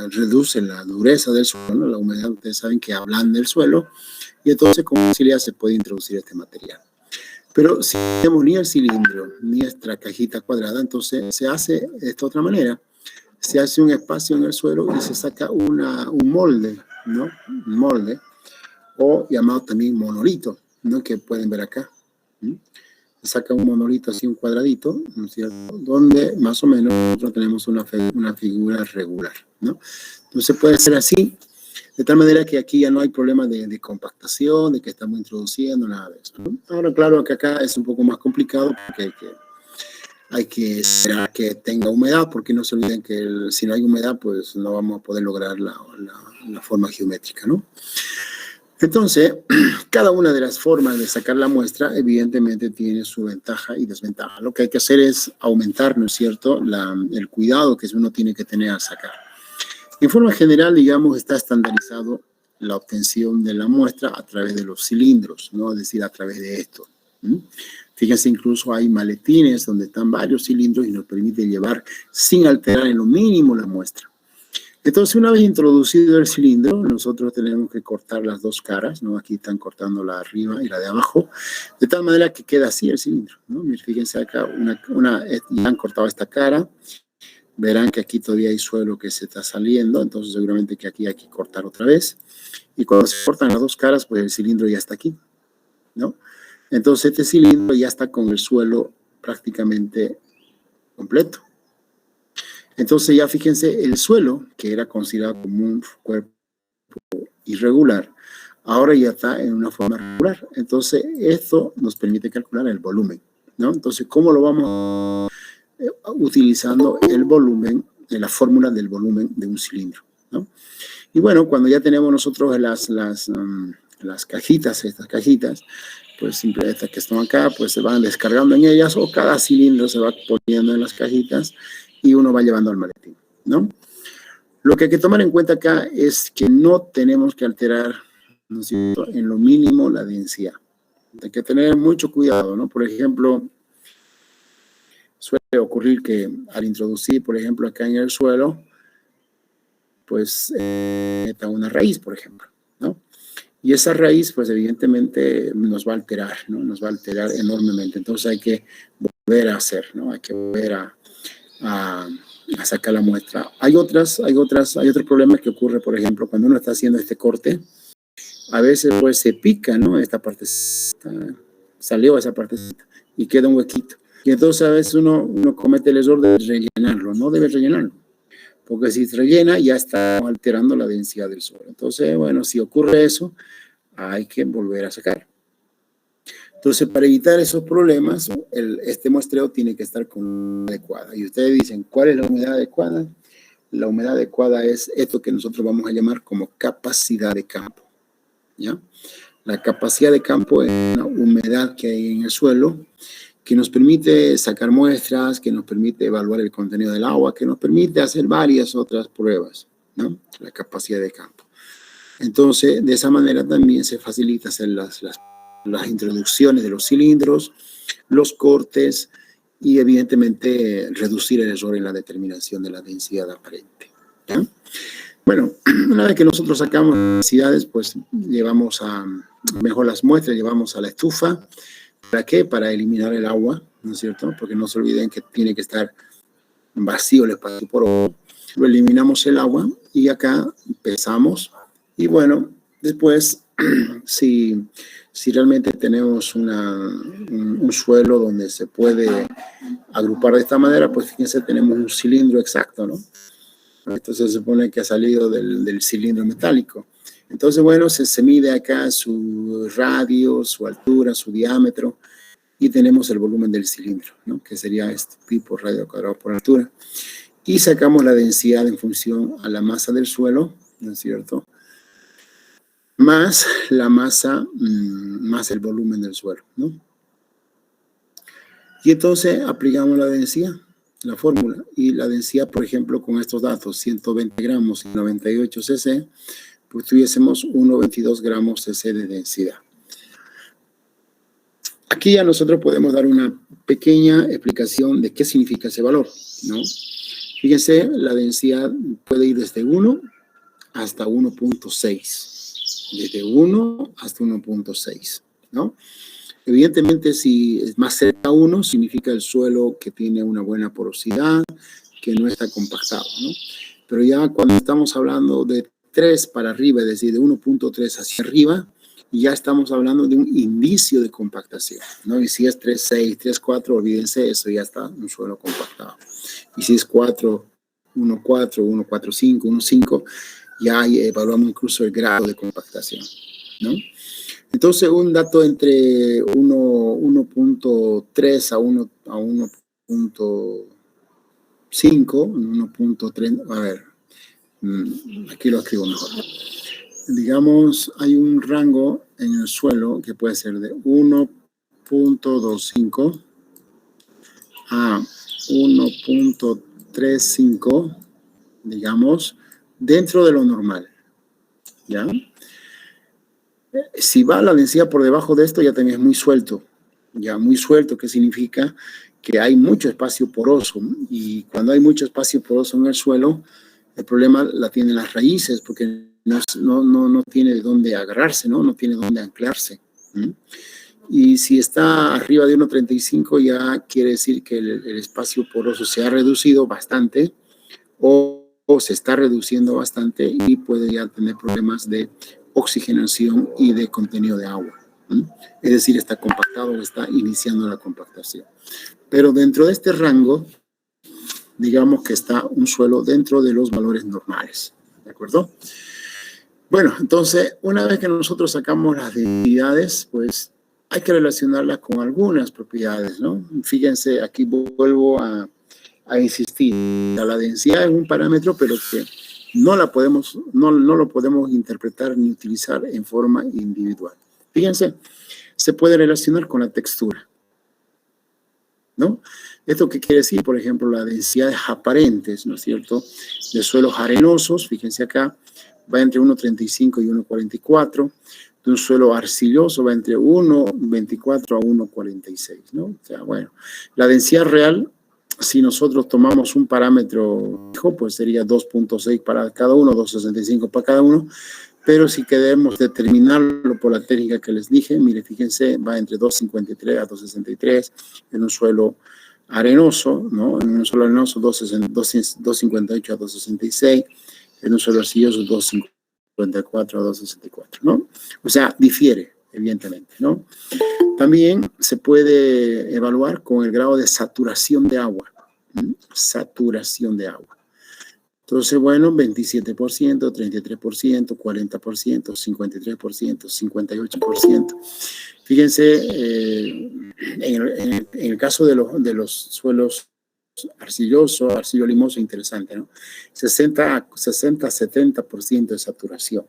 reduce la dureza del suelo, ¿no? La humedad, ustedes saben que ablanda el suelo y entonces con facilidad se puede introducir este material. Pero si no tenemos ni el cilindro ni esta cajita cuadrada, entonces se hace de esta otra manera. Se hace un espacio en el suelo y se saca un molde, ¿no? Un molde, o llamado también monolito, ¿no? Que pueden ver acá. Se saca un monolito así, un cuadradito, ¿no es cierto? Donde más o menos nosotros tenemos una figura regular, ¿no? Entonces puede ser así, de tal manera que aquí ya no hay problema de compactación, de que estamos introduciendo, nada de eso, ¿no? Ahora, claro que acá es un poco más complicado porque hay que esperar que tenga humedad, porque no se olviden que si no hay humedad, pues no vamos a poder lograr la forma geométrica, ¿no? Entonces, cada una de las formas de sacar la muestra, evidentemente, tiene su ventaja y desventaja. Lo que hay que hacer es aumentar, ¿no es cierto?, el cuidado que uno tiene que tener al sacar. En forma general, digamos, está estandarizado la obtención de la muestra a través de los cilindros, ¿no? Es decir, a través de esto. Fíjense, incluso hay maletines donde están varios cilindros y nos permite llevar sin alterar en lo mínimo la muestra. Entonces, una vez introducido el cilindro, nosotros tenemos que cortar las dos caras, ¿no? Aquí están cortando la de arriba y la de abajo, de tal manera que queda así el cilindro, ¿no? Fíjense acá, ya han cortado esta cara, verán que aquí todavía hay suelo que se está saliendo, entonces seguramente que aquí hay que cortar otra vez, y cuando se cortan las dos caras, pues el cilindro ya está aquí, ¿no? Entonces, este cilindro ya está con el suelo prácticamente completo. Entonces ya fíjense, el suelo, que era considerado como un cuerpo irregular, ahora ya está en una forma regular. Entonces esto nos permite calcular el volumen, ¿no? Entonces, ¿cómo lo vamos utilizando el volumen, la fórmula del volumen de un cilindro, ¿no? Y bueno, cuando ya tenemos nosotros las cajitas, estas cajitas, pues siempre estas que están acá, pues se van descargando en ellas o cada cilindro se va poniendo en las cajitas y uno va llevando al maletín, ¿no? Lo que hay que tomar en cuenta acá es que no tenemos que alterar, ¿no es cierto?, en lo mínimo la densidad. Hay que tener mucho cuidado, ¿no? Por ejemplo, suele ocurrir que al introducir, por ejemplo, acá en el suelo, pues meta una raíz, por ejemplo, ¿no? Y esa raíz, pues evidentemente nos va a alterar, ¿no? Nos va a alterar enormemente. Entonces hay que volver a hacer, ¿no? Hay que volver a sacar la muestra. Hay otro problema que ocurre, por ejemplo, cuando uno está haciendo este corte, a veces pues se pica, ¿no? Esta parte salió esa parte y queda un huequito. Y entonces a veces uno comete el error de rellenarlo, no debe rellenarlo, porque si se rellena ya está alterando la densidad del suelo. Entonces, bueno, si ocurre eso, hay que volver a sacar. Entonces, para evitar esos problemas, este muestreo tiene que estar con humedad adecuada. Y ustedes dicen, ¿cuál es la humedad adecuada? La humedad adecuada es esto que nosotros vamos a llamar como capacidad de campo, ¿ya? La capacidad de campo es una humedad que hay en el suelo que nos permite sacar muestras, que nos permite evaluar el contenido del agua, que nos permite hacer varias otras pruebas, ¿no? La capacidad de campo. Entonces, de esa manera también se facilita hacer las introducciones de los cilindros, los cortes y evidentemente reducir el error en la determinación de la densidad aparente, ¿ya? Bueno, una vez que nosotros sacamos las densidades, pues llevamos mejor las muestras, llevamos a la estufa. ¿Para qué? Para eliminar el agua, ¿no es cierto? Porque no se olviden que tiene que estar vacío el espacio por ojo. Lo eliminamos el agua y acá pesamos. Y bueno, después, si realmente tenemos un suelo donde se puede agrupar de esta manera, pues fíjense, tenemos un cilindro exacto, ¿no? Esto se supone que ha salido del cilindro metálico. Entonces, bueno, se mide acá su radio, su altura, su diámetro, y tenemos el volumen del cilindro, ¿no? Que sería este tipo radio cuadrado por altura. Y sacamos la densidad en función a la masa del suelo, ¿no es cierto? Más la masa, más el volumen del suelo, ¿no? Y entonces aplicamos la densidad, la fórmula, y la densidad, por ejemplo, con estos datos, 120 gramos y 98 cc, pues tuviésemos 1,22 gramos cc de densidad. Aquí ya nosotros podemos dar una pequeña explicación de qué significa ese valor, ¿no? Fíjense, la densidad puede ir desde 1 hasta 1,6. Desde 1 hasta 1,6, ¿no? Evidentemente, si es más cerca a 1, significa el suelo que tiene una buena porosidad, que no está compactado, ¿no? Pero ya cuando estamos hablando de 3 para arriba, es decir, de 1,3 hacia arriba, ya estamos hablando de un indicio de compactación, ¿no? Y si es 3,6, 3,4, olvídense, eso ya está un suelo compactado. Y si es 4, 1,4, 1,45, 1,5, ya evaluamos incluso el grado de compactación, ¿no? Entonces, un dato entre 1,3 a 1,5, 1,3, a ver, aquí lo escribo mejor. Digamos, hay un rango en el suelo que puede ser de 1,25 a 1,35, digamos, dentro de lo normal, ¿ya? Si va la densidad por debajo de esto, ya también es muy suelto. Ya muy suelto, ¿qué significa? Que hay mucho espacio poroso. Y cuando hay mucho espacio poroso en el suelo, el problema la tienen las raíces, porque no tiene de dónde agarrarse, ¿no? No tiene dónde anclarse. Y si está arriba de 1,35, ya quiere decir que el espacio poroso se ha reducido bastante o se está reduciendo bastante y puede ya tener problemas de oxigenación y de contenido de agua. Es decir, está compactado o está iniciando la compactación. Pero dentro de este rango, digamos que está un suelo dentro de los valores normales. ¿De acuerdo? Bueno, entonces, una vez que nosotros sacamos las densidades, pues hay que relacionarlas con algunas propiedades, ¿no? Fíjense, aquí vuelvo a insistir. La densidad es un parámetro, pero que no lo podemos interpretar ni utilizar en forma individual. Fíjense, se puede relacionar con la textura, ¿no? ¿Esto qué quiere decir? Por ejemplo, las densidades aparentes, ¿no es cierto?, de suelos arenosos, fíjense acá, va entre 1,35 y 1,44, de un suelo arcilloso va entre 1,24 a 1,46, ¿no? O sea, bueno, la densidad real, si nosotros tomamos un parámetro fijo, pues sería 2,6 para cada uno, 2,65 para cada uno, pero si queremos determinarlo por la técnica que les dije, mire, fíjense, va entre 2,53 a 2,63 en un suelo arenoso, ¿no? En un suelo arenoso 2,58 a 2,66, en un suelo arcilloso 2,54 a 2,64, ¿no? O sea, difiere, evidentemente, ¿no? También se puede evaluar con el grado de saturación de agua. Saturación de agua. Entonces, bueno, 27%, 33%, 40%, 53%, 58%. Fíjense, en el caso de los suelos arcilloso, arcillo-limoso, interesante, ¿no? 60-70% de saturación.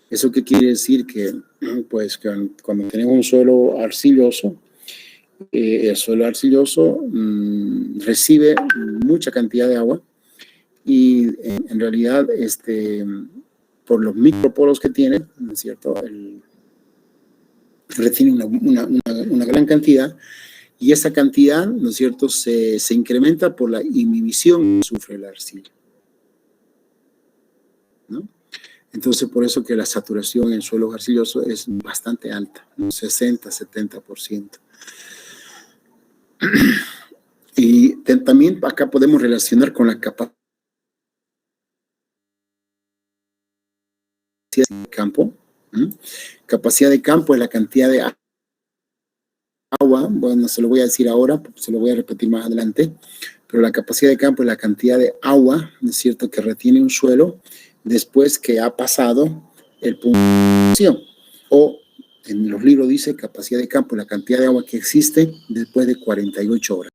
¿Eso qué quiere decir? Que, pues, que cuando tenemos un suelo arcilloso, el suelo arcilloso recibe mucha cantidad de agua y en realidad, por los microporos que tiene, ¿no es cierto?, retiene una gran cantidad. Y esa cantidad, ¿no es cierto?, se incrementa por la inhibición que sufre la arcilla, ¿no? Entonces, por eso que la saturación en suelos arcillosos es bastante alta, ¿no? 60-70%. Y también acá podemos relacionar con la capacidad de campo. Capacidad de campo es la cantidad de agua, bueno, se lo voy a decir ahora, se lo voy a repetir más adelante, pero la capacidad de campo es la cantidad de agua, ¿no es cierto?, que retiene un suelo después que ha pasado el punto de succión. O en los libros dice capacidad de campo, la cantidad de agua que existe después de 48 horas.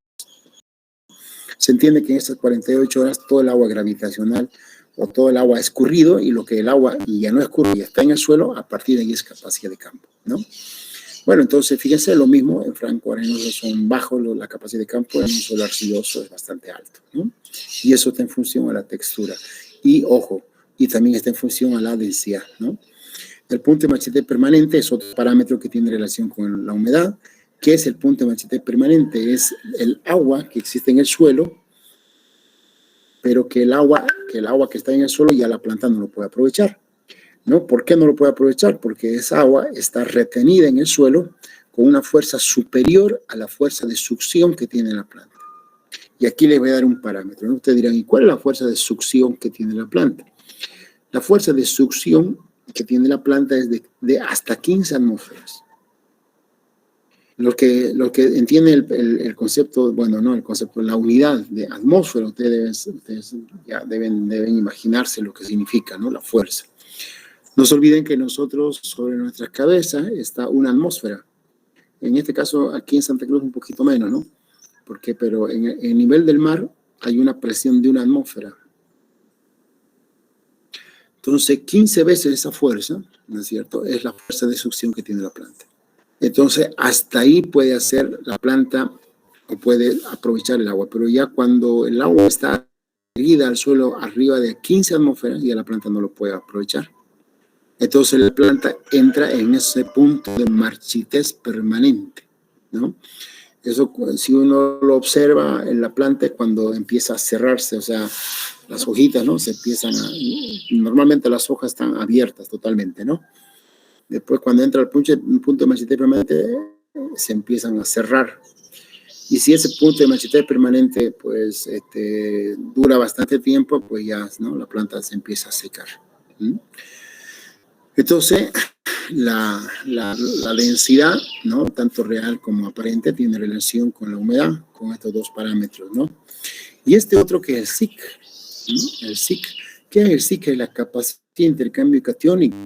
Se entiende que en estas 48 horas todo el agua gravitacional o todo el agua ha escurrido, y lo que el agua ya no escurre y está en el suelo, a partir de ahí es capacidad de campo, ¿no? Bueno, entonces fíjense, lo mismo, en franco arenoso son bajos la capacidad de campo, en un suelo arcilloso es bastante alto, ¿no? Y eso está en función a la textura. Y ojo, y también está en función a la densidad, ¿no? El punto de machete permanente es otro parámetro que tiene relación con la humedad. ¿Qué es el punto de machete permanente? Es el agua que existe en el suelo, pero que el agua que está en el suelo ya la planta no lo puede aprovechar, ¿no? ¿Por qué no lo puede aprovechar? Porque esa agua está retenida en el suelo con una fuerza superior a la fuerza de succión que tiene la planta. Y aquí les voy a dar un parámetro, ¿no? Ustedes dirán, ¿y cuál es la fuerza de succión que tiene la planta? La fuerza de succión que tiene la planta es de hasta 15 atmósferas. Los que entienden el concepto, bueno, no el concepto, la unidad de atmósfera, ustedes ya deben imaginarse lo que significa, ¿no? La fuerza. No se olviden que nosotros, sobre nuestras cabezas, está una atmósfera. En este caso, aquí en Santa Cruz, un poquito menos, ¿no? Pero en el nivel del mar hay una presión de una atmósfera. Entonces, 15 veces esa fuerza, ¿no es cierto?, es la fuerza de succión que tiene la planta. Entonces, hasta ahí puede hacer la planta o puede aprovechar el agua. Pero ya cuando el agua está erguida al suelo arriba de 15 atmósferas, ya la planta no lo puede aprovechar. Entonces la planta entra en ese punto de marchitez permanente, ¿no? Eso, si uno lo observa en la planta, cuando empieza a cerrarse, o sea, las hojitas, ¿no? Normalmente las hojas están abiertas totalmente, ¿no? Después, cuando entra el punto de marchitez permanente, se empiezan a cerrar. Y si ese punto de marchitez permanente, pues, dura bastante tiempo, pues ya, ¿no?, la planta se empieza a secar. Entonces, la densidad, ¿no?, tanto real como aparente, tiene relación con la humedad, con estos dos parámetros, ¿no? Y este otro que es el SIC, ¿no? El SIC. ¿Qué es el SIC? Es la capacidad de intercambio catiónico.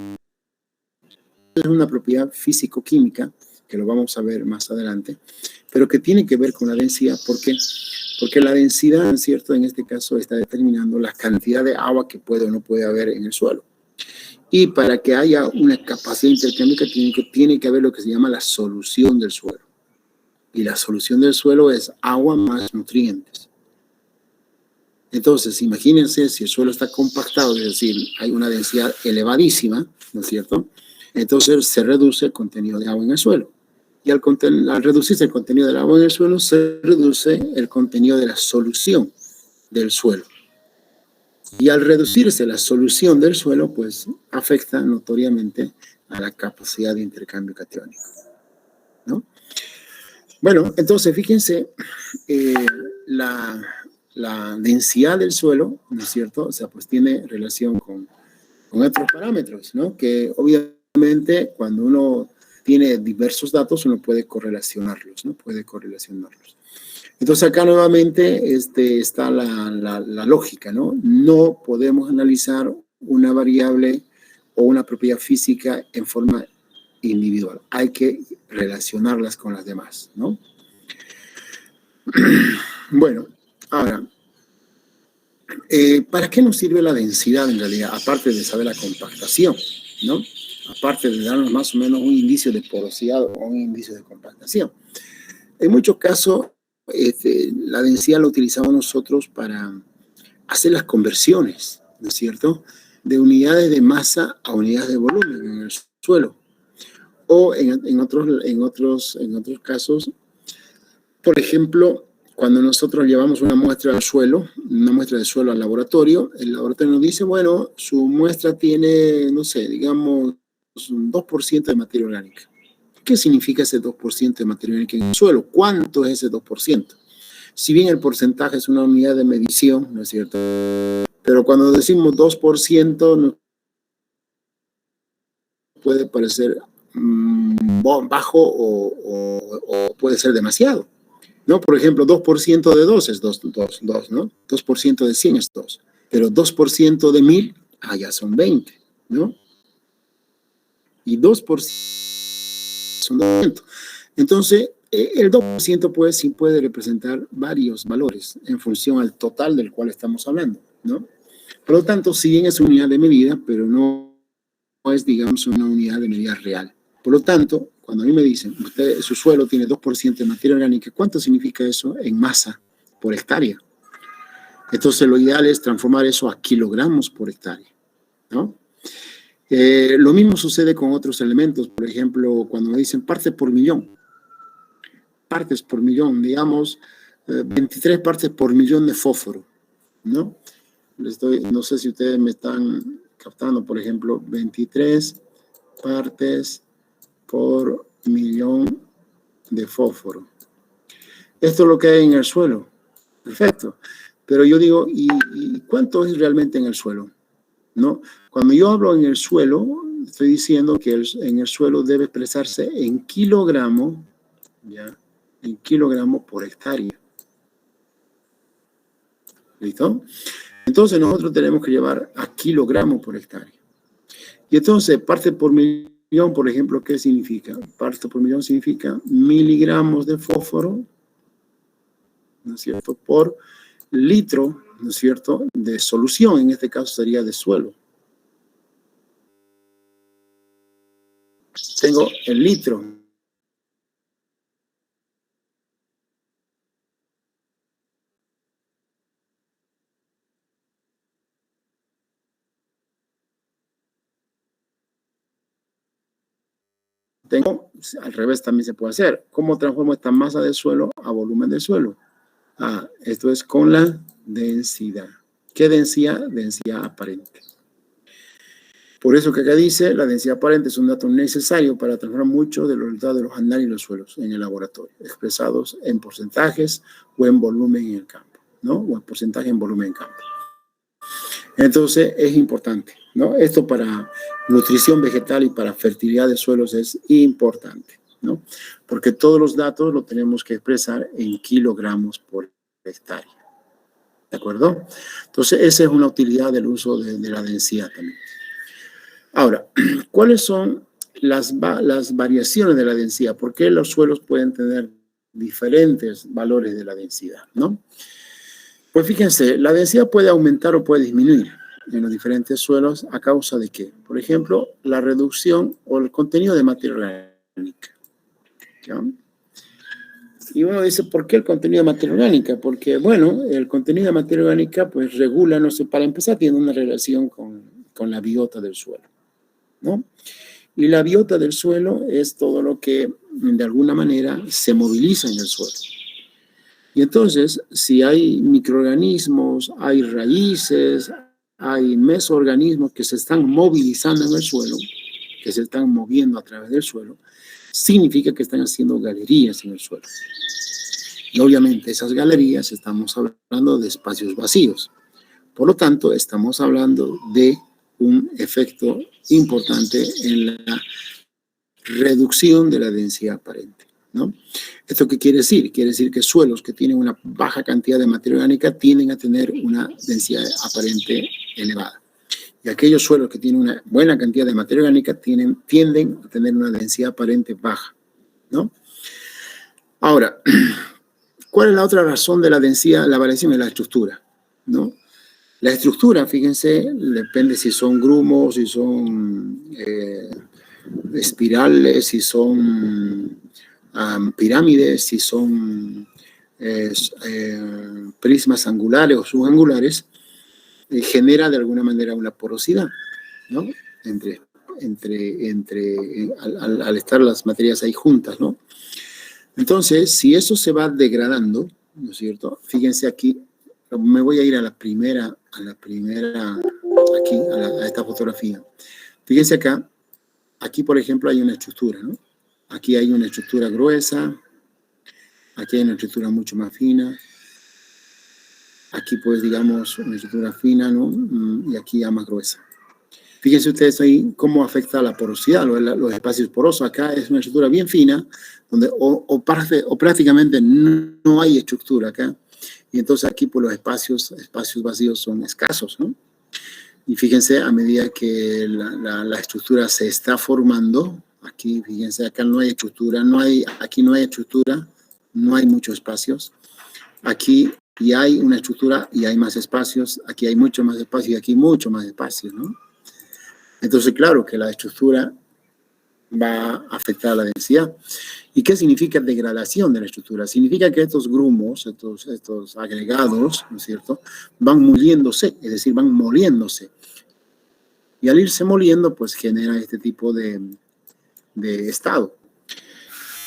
Es una propiedad físico-química, que lo vamos a ver más adelante, pero que tiene que ver con la densidad. ¿Por qué? Porque la densidad, ¿cierto?, en este caso está determinando la cantidad de agua que puede o no puede haber en el suelo. Y para que haya una capacidad intercámbica tiene que haber lo que se llama la solución del suelo. Y la solución del suelo es agua más nutrientes. Entonces, imagínense si el suelo está compactado, es decir, hay una densidad elevadísima, ¿no es cierto? Entonces se reduce el contenido de agua en el suelo. Y al reducirse el contenido del agua en el suelo, se reduce el contenido de la solución del suelo. Y al reducirse la solución del suelo, pues afecta notoriamente a la capacidad de intercambio catiónico, ¿no? Bueno, entonces fíjense, la densidad del suelo, ¿no es cierto? O sea, pues tiene relación con otros parámetros, ¿no? Que obviamente cuando uno tiene diversos datos, uno puede correlacionarlos, ¿no? Puede correlacionarlos. Entonces acá nuevamente está la lógica, ¿no? No podemos analizar una variable o una propiedad física en forma individual. Hay que relacionarlas con las demás, ¿no? Bueno, ahora, ¿para qué nos sirve la densidad en realidad? Aparte de saber la compactación, ¿no? Aparte de darnos más o menos un indicio de porosidad o un indicio de compactación. En muchos casos, la densidad la utilizamos nosotros para hacer las conversiones, ¿no es cierto?, de unidades de masa a unidades de volumen en el suelo. O en otros casos, por ejemplo, cuando nosotros llevamos una muestra al suelo, una muestra de suelo al laboratorio, el laboratorio nos dice, bueno, su muestra tiene, no sé, digamos, un 2% de materia orgánica. ¿Qué significa ese 2% de materia orgánica en el suelo? ¿Cuánto es ese 2%? Si bien el porcentaje es una unidad de medición, ¿no es cierto? Pero cuando decimos 2%, nos puede parecer bajo o puede ser demasiado, ¿no? Por ejemplo, 2% de 2 es 2, ¿no? 2% de 100 es 2. Pero 2% de 1000, ya son 20, ¿no? Y 2% son 200. Entonces, el 2% pues, sí puede representar varios valores en función al total del cual estamos hablando, ¿no? Por lo tanto, sí bien es una unidad de medida, pero no es, digamos, una unidad de medida real. Por lo tanto, cuando a mí me dicen, usted, su suelo tiene 2% de materia orgánica, ¿cuánto significa eso en masa por hectárea? Entonces, lo ideal es transformar eso a kilogramos por hectárea, ¿no? Lo mismo sucede con otros elementos. Por ejemplo, cuando me dicen partes por millón, digamos, 23 partes por millón de fósforo, ¿no? No sé si ustedes me están captando, por ejemplo, 23 partes por millón de fósforo. Esto es lo que hay en el suelo. Perfecto. Pero yo digo, ¿y cuánto es realmente en el suelo? ¿No? Cuando yo hablo en el suelo, estoy diciendo que en el suelo debe expresarse en kilogramos, ¿ya? En kilogramos por hectárea. ¿Listo? Entonces nosotros tenemos que llevar a kilogramos por hectárea. Y entonces, parte por millón, por ejemplo, ¿qué significa? Parte por millón significa miligramos de fósforo, ¿no es cierto?, por litro, ¿no es cierto?, de solución, en este caso sería de suelo. Tengo el litro. Tengo, al revés también se puede hacer. ¿Cómo transformo esta masa del suelo a volumen del suelo? Esto es con la densidad. ¿Qué densidad? Densidad aparente. Por eso que acá dice, la densidad aparente es un dato necesario para transformar muchos de los resultados de los análisis de los suelos en el laboratorio, expresados en porcentajes o en volumen en el campo, ¿no? O en porcentaje en volumen en campo. Entonces, es importante, ¿no? Esto para nutrición vegetal y para fertilidad de suelos es importante, ¿no? Porque todos los datos los tenemos que expresar en kilogramos por hectárea, ¿de acuerdo? Entonces, esa es una utilidad del uso de la densidad también. Ahora, ¿cuáles son las variaciones de la densidad? ¿Por qué los suelos pueden tener diferentes valores de la densidad, no? Pues fíjense, la densidad puede aumentar o puede disminuir en los diferentes suelos a causa de qué. Por ejemplo, la reducción o el contenido de materia orgánica. ¿Ya? Y uno dice, ¿por qué el contenido de materia orgánica? Porque, bueno, el contenido de materia orgánica pues regula, no sé, para empezar tiene una relación con la biota del suelo, ¿no? Y la biota del suelo es todo lo que de alguna manera se moviliza en el suelo. Y entonces, si hay microorganismos, hay raíces, hay mesoorganismos que se están movilizando en el suelo, que se están moviendo a través del suelo, significa que están haciendo galerías en el suelo. Y obviamente esas galerías estamos hablando de espacios vacíos. Por lo tanto, estamos hablando de un efecto importante en la reducción de la densidad aparente, ¿no? ¿Esto qué quiere decir? Quiere decir que suelos que tienen una baja cantidad de materia orgánica tienden a tener una densidad aparente elevada. Y aquellos suelos que tienen una buena cantidad de materia orgánica tienden a tener una densidad aparente baja, ¿no? Ahora, ¿cuál es la otra razón de la densidad? La variación es la estructura, ¿no? La estructura, fíjense, depende si son grumos, si son espirales, si son pirámides, si son prismas angulares o subangulares, genera de alguna manera una porosidad, ¿no? Al estar las materias ahí juntas, ¿no? Entonces, si eso se va degradando, ¿no es cierto? Fíjense aquí, me voy a ir a la primera, aquí, a esta fotografía. Fíjense acá, aquí por ejemplo hay una estructura, ¿no? Aquí hay una estructura gruesa, aquí hay una estructura mucho más fina, aquí pues digamos una estructura fina, ¿no? Y aquí ya más gruesa. Fíjense ustedes ahí cómo afecta la porosidad, los espacios porosos. Acá es una estructura bien fina, donde o prácticamente no hay estructura acá. Y entonces aquí pues, los espacios vacíos son escasos, ¿no? Y fíjense, a medida que la estructura se está formando, aquí, fíjense, acá no hay estructura, aquí no hay estructura, no hay muchos espacios. Aquí ya hay una estructura y hay más espacios, aquí hay mucho más espacio y aquí mucho más espacio, ¿no? Entonces, claro que la estructura va a afectar a la densidad. ¿Y qué significa degradación de la estructura? Significa que estos grumos, estos agregados, ¿no es cierto?, van moliéndose, es decir, van moliéndose. Y al irse moliendo, pues genera este tipo de estado.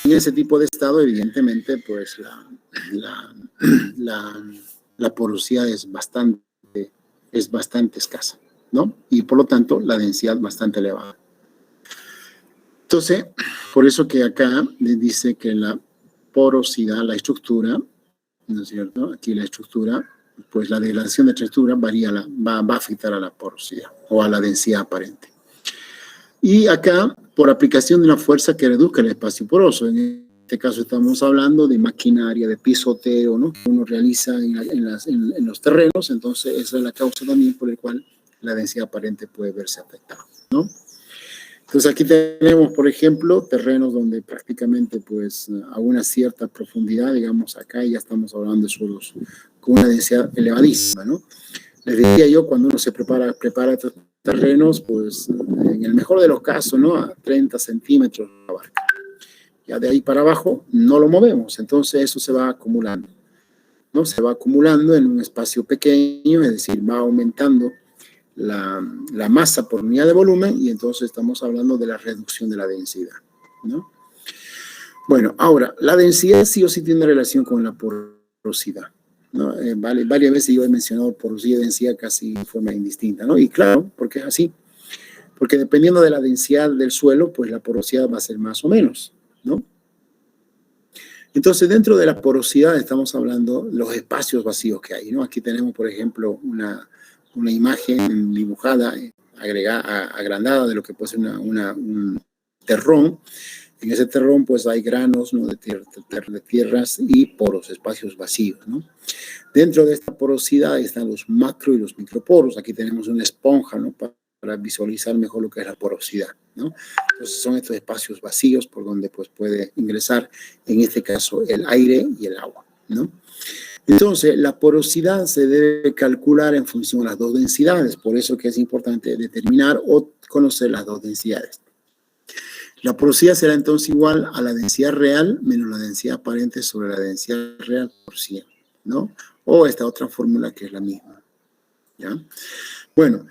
En ese tipo de estado, evidentemente, pues la porosidad es bastante escasa, ¿no? Y por lo tanto, la densidad bastante elevada. Entonces, por eso que acá dice que la porosidad, la estructura, ¿no es cierto? Aquí la estructura, pues la degradación de estructura va a afectar a la porosidad o a la densidad aparente. Y acá, por aplicación de una fuerza que reduzca el espacio poroso, en este caso estamos hablando de maquinaria, de pisoteo, ¿no? Que uno realiza en los terrenos, entonces esa es la causa también por la cual la densidad aparente puede verse afectada, ¿no? Entonces aquí tenemos, por ejemplo, terrenos donde prácticamente pues a una cierta profundidad, digamos acá ya estamos hablando de suelos con una densidad elevadísima, ¿no? Les diría yo, cuando uno se prepara estos terrenos, pues en el mejor de los casos, ¿no? A 30 centímetros la barca. Ya de ahí para abajo no lo movemos, entonces eso se va acumulando, ¿no? Se va acumulando en un espacio pequeño, es decir, va aumentando la masa por unidad de volumen y entonces estamos hablando de la reducción de la densidad, ¿no? Bueno, ahora, la densidad sí o sí tiene relación con la porosidad, ¿no? Varias veces yo he mencionado porosidad y densidad casi de forma indistinta, ¿no? Y claro, porque es así, porque dependiendo de la densidad del suelo, pues la porosidad va a ser más o menos, ¿no? Entonces, dentro de la porosidad estamos hablando de los espacios vacíos que hay, ¿no? Aquí tenemos, por ejemplo, una imagen dibujada, agrandada de lo que puede ser un terrón. En ese terrón pues hay granos, ¿no? de tierras y poros, espacios vacíos, ¿no? Dentro de esta porosidad están los macro y los microporos. Aquí tenemos una esponja, ¿no? para visualizar mejor lo que es la porosidad, ¿no? Entonces son estos espacios vacíos por donde pues puede ingresar, en este caso, el aire y el agua, ¿no? Entonces, la porosidad se debe calcular en función de las dos densidades, por eso que es importante determinar o conocer las dos densidades. La porosidad será entonces igual a la densidad real menos la densidad aparente sobre la densidad real por 100, ¿no? O esta otra fórmula que es la misma, ¿ya? Bueno,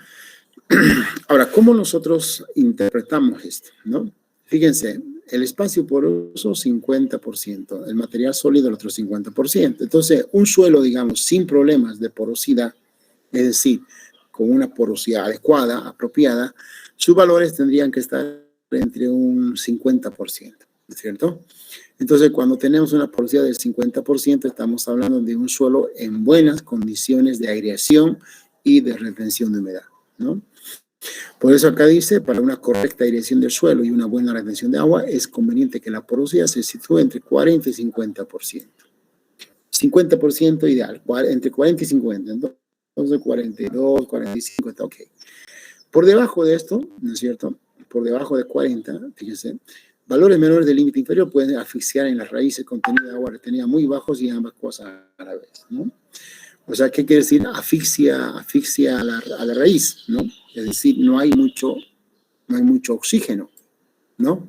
ahora, ¿cómo nosotros interpretamos esto, no? Fíjense, el espacio poroso 50%, el material sólido el otro 50%. Entonces, un suelo, digamos, sin problemas de porosidad, es decir, con una porosidad adecuada, apropiada, sus valores tendrían que estar entre un 50%, ¿no es cierto? Entonces, cuando tenemos una porosidad del 50%, estamos hablando de un suelo en buenas condiciones de aireación y de retención de humedad, ¿no? Por eso acá dice, para una correcta aireación del suelo y una buena retención de agua, es conveniente que la porosidad se sitúe entre 40 y 50%. 50% ideal, entre 40 y 50. Entonces 42, 45 está ok. Por debajo de esto, ¿no es cierto? Por debajo de 40, fíjense, valores menores del límite inferior pueden asfixiar en las raíces contenido de agua retenida muy bajos y ambas cosas a la vez, ¿no? O sea, ¿qué quiere decir? Asfixia a la raíz, ¿no? Es decir, no hay mucho oxígeno, ¿no?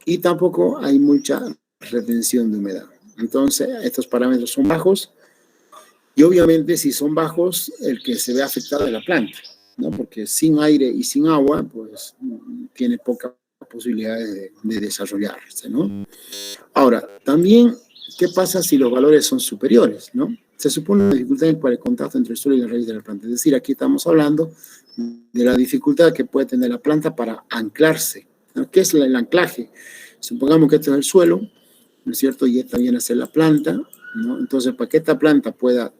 Y tampoco hay mucha retención de humedad. Entonces, estos parámetros son bajos y obviamente si son bajos, el que se ve afectado es la planta, ¿no? Porque sin aire y sin agua, pues tiene pocas posibilidades de desarrollarse, ¿no? Ahora, también, ¿qué pasa si los valores son superiores, ¿no? Se supone una dificultad para el contacto entre el suelo y la raíz de la planta. Es decir, aquí estamos hablando de la dificultad que puede tener la planta para anclarse, ¿no? ¿Qué es el anclaje? Supongamos que este es el suelo, ¿no es cierto? Y esta viene a ser la planta, ¿no? Entonces, para que esta planta pueda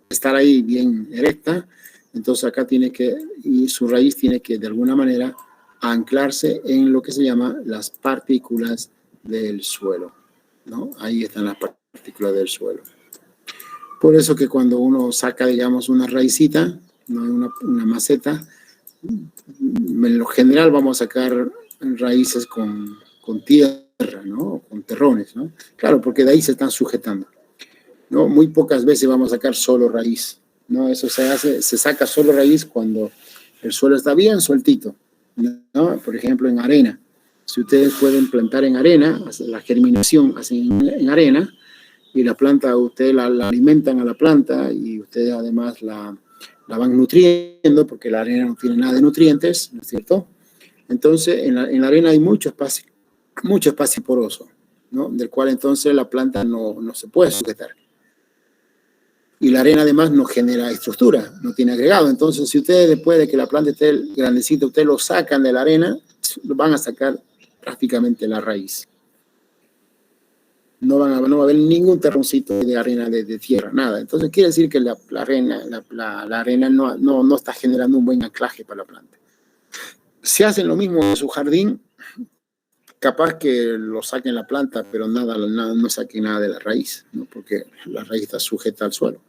estar ahí bien erecta, Entonces acá y su raíz tiene que de alguna manera anclarse en lo que se llama las partículas del suelo, ¿no? Ahí están las partículas del suelo. Por eso que cuando uno saca, digamos, una raicita, ¿no? una maceta, en lo general vamos a sacar raíces con tierra, ¿no? Con terrones, ¿no? Claro, porque de ahí se están sujetando, ¿no? Muy pocas veces vamos a sacar solo raíz, ¿no? Eso se saca solo raíz cuando el suelo está bien sueltito, ¿no? Por ejemplo, en arena. Si ustedes pueden plantar en arena, la germinación hacen en arena, y la planta, ustedes la alimentan a la planta y ustedes además la van nutriendo, porque la arena no tiene nada de nutrientes, ¿no es cierto? Entonces, en la arena hay mucho espacio poroso, ¿no? Del cual entonces la planta no se puede sujetar. Y la arena además no genera estructura, no tiene agregado. Entonces, si ustedes después de que la planta esté grandecita, ustedes lo sacan de la arena, van a sacar prácticamente la raíz. No va a haber ningún terroncito de arena de tierra, nada. Entonces quiere decir que la arena no está generando un buen anclaje para la planta. Si hacen lo mismo en su jardín, capaz que lo saquen la planta, pero no saquen nada de la raíz, ¿no? Porque la raíz está sujeta al suelo.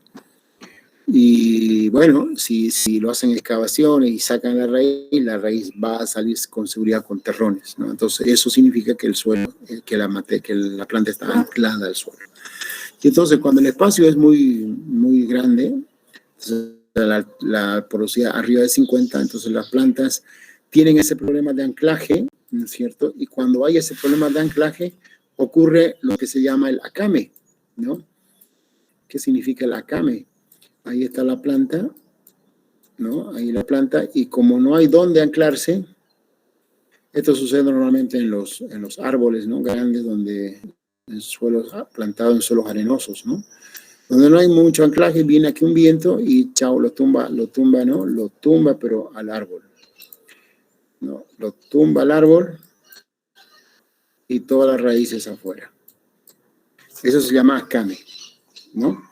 Y bueno, si lo hacen excavaciones y sacan la raíz va a salir con seguridad con terrones, ¿no? Entonces eso significa que el suelo, que la planta está anclada al suelo. Y entonces cuando el espacio es muy, muy grande, la porosidad arriba de 50, entonces las plantas tienen ese problema de anclaje, ¿no es cierto? Y cuando hay ese problema de anclaje, ocurre lo que se llama el acame, ¿no? ¿Qué significa el acame? Ahí está la planta, ¿no? Ahí la planta, y como no hay dónde anclarse, esto sucede normalmente en los árboles, ¿no? Grandes, donde en suelos plantados en suelos arenosos, ¿no? Donde no hay mucho anclaje, viene aquí un viento y chao, lo tumba, ¿no? Lo tumba, pero al árbol, ¿no? Lo tumba al árbol y todas las raíces afuera. Eso se llama acame, ¿no?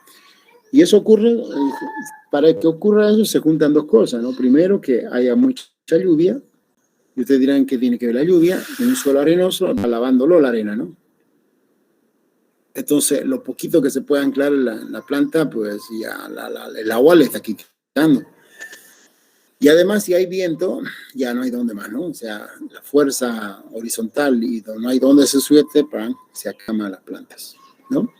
Y eso ocurre, para que ocurra eso se juntan dos cosas, ¿no? Primero, que haya mucha lluvia, y ustedes dirán que tiene que ver la lluvia, en un suelo arenoso, lavándolo la arena, ¿no? Entonces, lo poquito que se puede anclar la planta, pues ya el agua le está quitando. Y además, si hay viento, ya no hay dónde más, ¿no? O sea, la fuerza horizontal y no hay dónde se sujelte, se acama las plantas, ¿no?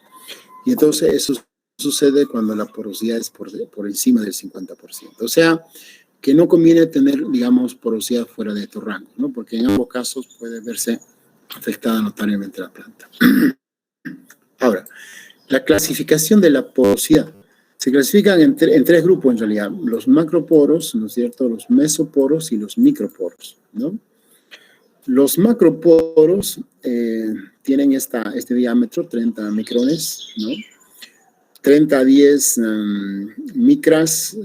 Y entonces eso sucede cuando la porosidad es por encima del 50%. O sea, que no conviene tener, digamos, porosidad fuera de estos rangos, ¿no? Porque en ambos casos puede verse afectada notablemente la planta. Ahora, la clasificación de la porosidad se clasifican en tres grupos en realidad: los macroporos, ¿no es cierto?, los mesoporos y los microporos, ¿no? Los macroporos tienen este diámetro, 30 micrones, ¿no? 30 a 10 micras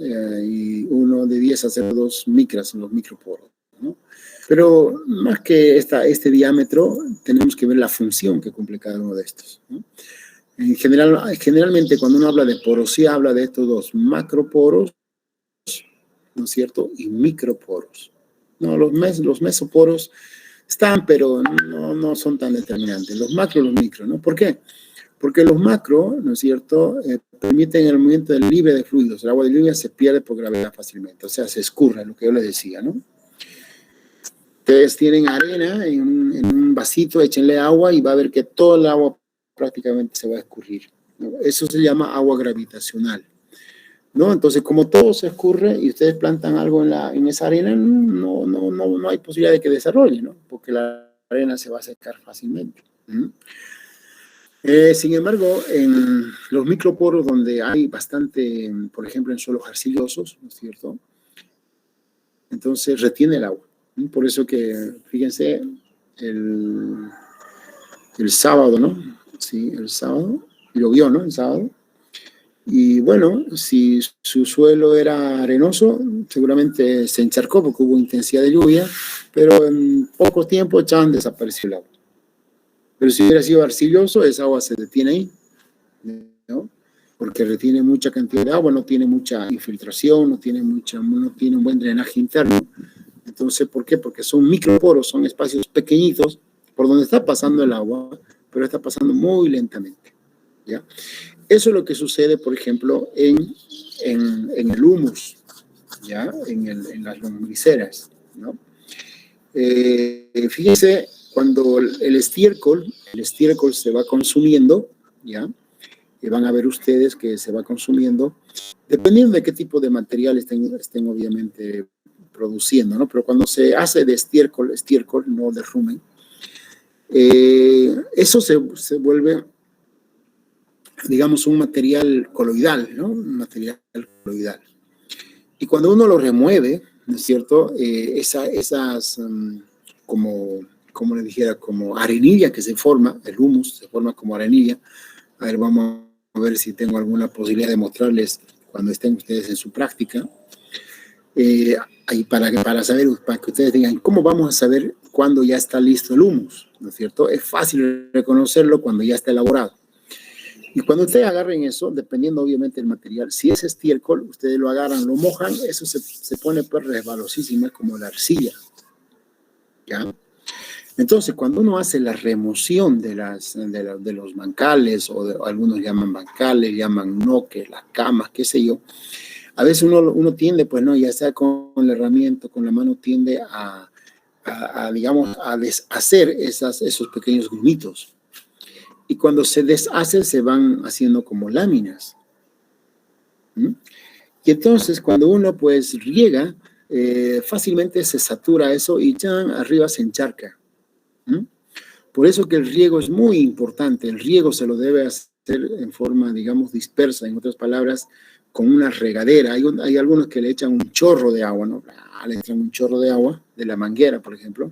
y uno de 10 a 0,2 micras en los microporos, ¿no? Pero más que este diámetro, tenemos que ver la función que cumple cada uno de estos, ¿no? Generalmente, cuando uno habla de porosidad, habla de estos dos: macroporos, ¿no es cierto?, y microporos. No, los mesoporos están, pero no son tan determinantes. Los macro y los micro, ¿no? ¿Por qué? Porque los macro, ¿no es cierto?, permiten el movimiento libre de fluidos. El agua de lluvia se pierde por gravedad fácilmente, o sea, se escurre, lo que yo les decía, ¿no? Ustedes tienen arena en un vasito, échenle agua y va a ver que todo el agua prácticamente se va a escurrir, ¿no? Eso se llama agua gravitacional, ¿no? Entonces, como todo se escurre y ustedes plantan algo en esa arena, no hay posibilidad de que desarrolle, ¿no? Porque la arena se va a secar fácilmente. Sin embargo, en los microporos, donde hay bastante, por ejemplo, en suelos arcillosos, ¿no es cierto?, entonces retiene el agua. Por eso que, fíjense, el sábado, ¿no? Sí, el sábado, llovió, ¿no? El sábado. Y bueno, si su suelo era arenoso, seguramente se encharcó porque hubo intensidad de lluvia, pero en poco tiempo ya desapareció el agua. Pero si hubiera sido arcilloso, esa agua se detiene ahí, ¿no? porque retiene mucha cantidad de agua, no tiene mucha infiltración, no tiene un buen drenaje interno. Entonces, ¿por qué? Porque son microporos, son espacios pequeñitos por donde está pasando el agua, pero está pasando muy lentamente, ¿ya? Eso es lo que sucede, por ejemplo, en el humus, ¿ya? En las lombriceras, ¿no? Fíjense, cuando el estiércol se va consumiendo, ¿ya? Y van a ver ustedes que se va consumiendo, dependiendo de qué tipo de material estén obviamente produciendo, ¿no? Pero cuando se hace de estiércol, no de rumen, eso se vuelve, digamos, un material coloidal, ¿no? Un material coloidal. Y cuando uno lo remueve, ¿no es cierto? Esas, como le dijera, como arenilla que se forma, el humus se forma como arenilla. A ver, vamos a ver si tengo alguna posibilidad de mostrarles cuando estén ustedes en su práctica. Ahí para saber, para que ustedes digan, ¿cómo vamos a saber cuándo ya está listo el humus? ¿No es cierto? Es fácil reconocerlo cuando ya está elaborado. Y cuando ustedes agarren eso, dependiendo obviamente del material, si es estiércol, ustedes lo agarran, lo mojan, eso se pone pues resbalosísimo, es como la arcilla, ¿ya? Entonces, cuando uno hace la remoción de los bancales, o algunos llaman bancales, llaman noques, las camas, qué sé yo, a veces uno tiende, pues no, ya sea con la herramienta, con la mano, tiende digamos, a deshacer esos pequeños grumitos. Y cuando se deshace, se van haciendo como láminas. ¿Mm? Y entonces, cuando uno pues riega, fácilmente se satura eso y ya arriba se encharca. ¿Mm? Por eso que el riego es muy importante. El riego se lo debe hacer en forma, digamos, dispersa. En otras palabras, con una regadera. Hay algunos que le echan un chorro de agua, ¿no? Le echan un chorro de agua de la manguera, por ejemplo.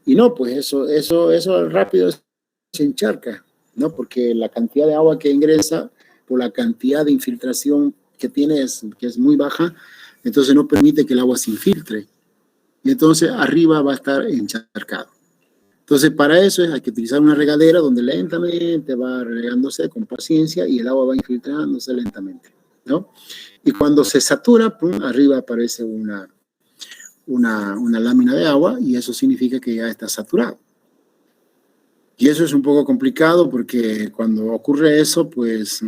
Y no, pues eso rápido se encharca, ¿no? Porque la cantidad de agua que ingresa por la cantidad de infiltración que tiene, que es muy baja, entonces no permite que el agua se infiltre. Y entonces arriba va a estar encharcado. Entonces, para eso hay que utilizar una regadera donde lentamente va regándose con paciencia y el agua va infiltrándose lentamente, ¿no? Y cuando se satura, pum, arriba aparece una lámina de agua y eso significa que ya está saturado. Y eso es un poco complicado porque cuando ocurre eso, pues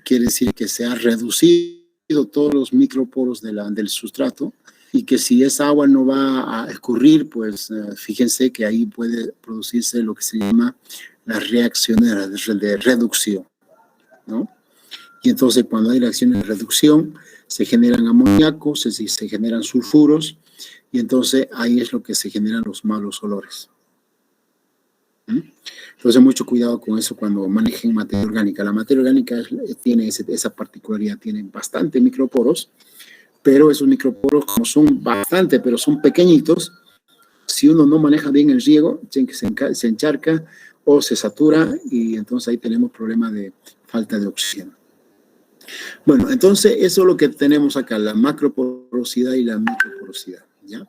quiere decir que se ha reducido todos los microporos del sustrato y que si esa agua no va a escurrir, pues fíjense que ahí puede producirse lo que se llama las reacciones de reducción, ¿no? Y entonces cuando hay reacciones de reducción, se generan amoníacos, se generan sulfuros, y entonces ahí es lo que se generan los malos olores. Entonces mucho cuidado con eso cuando manejen materia orgánica. La materia orgánica tiene esa particularidad, tiene bastante microporos, pero esos microporos, como son bastante, pero son pequeñitos, si uno no maneja bien el riego, se encharca o se satura y entonces ahí tenemos problemas de falta de oxígeno. Bueno, entonces eso es lo que tenemos acá, la macroporosidad y la microporosidad, ¿ya?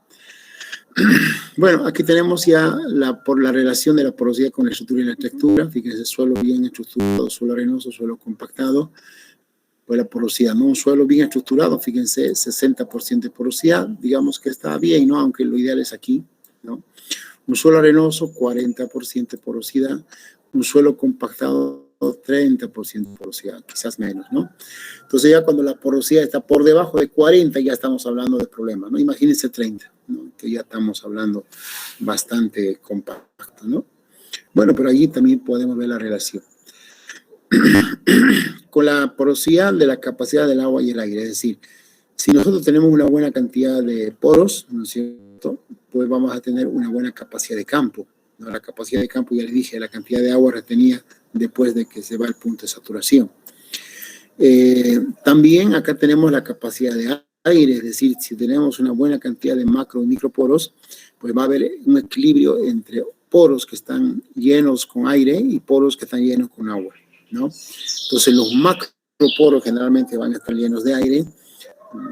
Bueno, aquí tenemos ya por la relación de la porosidad con la estructura y la textura. Fíjense, suelo bien estructurado, suelo arenoso, suelo compactado. Pues la porosidad, ¿no? Un suelo bien estructurado, fíjense, 60% de porosidad, digamos que está bien, ¿no? Aunque lo ideal es aquí, ¿no? Un suelo arenoso, 40% de porosidad. Un suelo compactado, 30% de porosidad, quizás menos, ¿no? Entonces ya cuando la porosidad está por debajo de 40, ya estamos hablando de problemas, ¿no? Imagínense 30, ¿no? Que ya estamos hablando bastante compacto, ¿no? Bueno, pero allí también podemos ver la relación con la porosidad de la capacidad del agua y el aire. Es decir, si nosotros tenemos una buena cantidad de poros, ¿no es cierto?, pues vamos a tener una buena capacidad de campo, ¿no? La capacidad de campo, ya les dije, la cantidad de agua retenida después de que se va al punto de saturación. También acá tenemos la capacidad de aire, es decir, si tenemos una buena cantidad de macro y microporos, pues va a haber un equilibrio entre poros que están llenos con aire y poros que están llenos con agua, ¿no? Entonces los macroporos generalmente van a estar llenos de aire,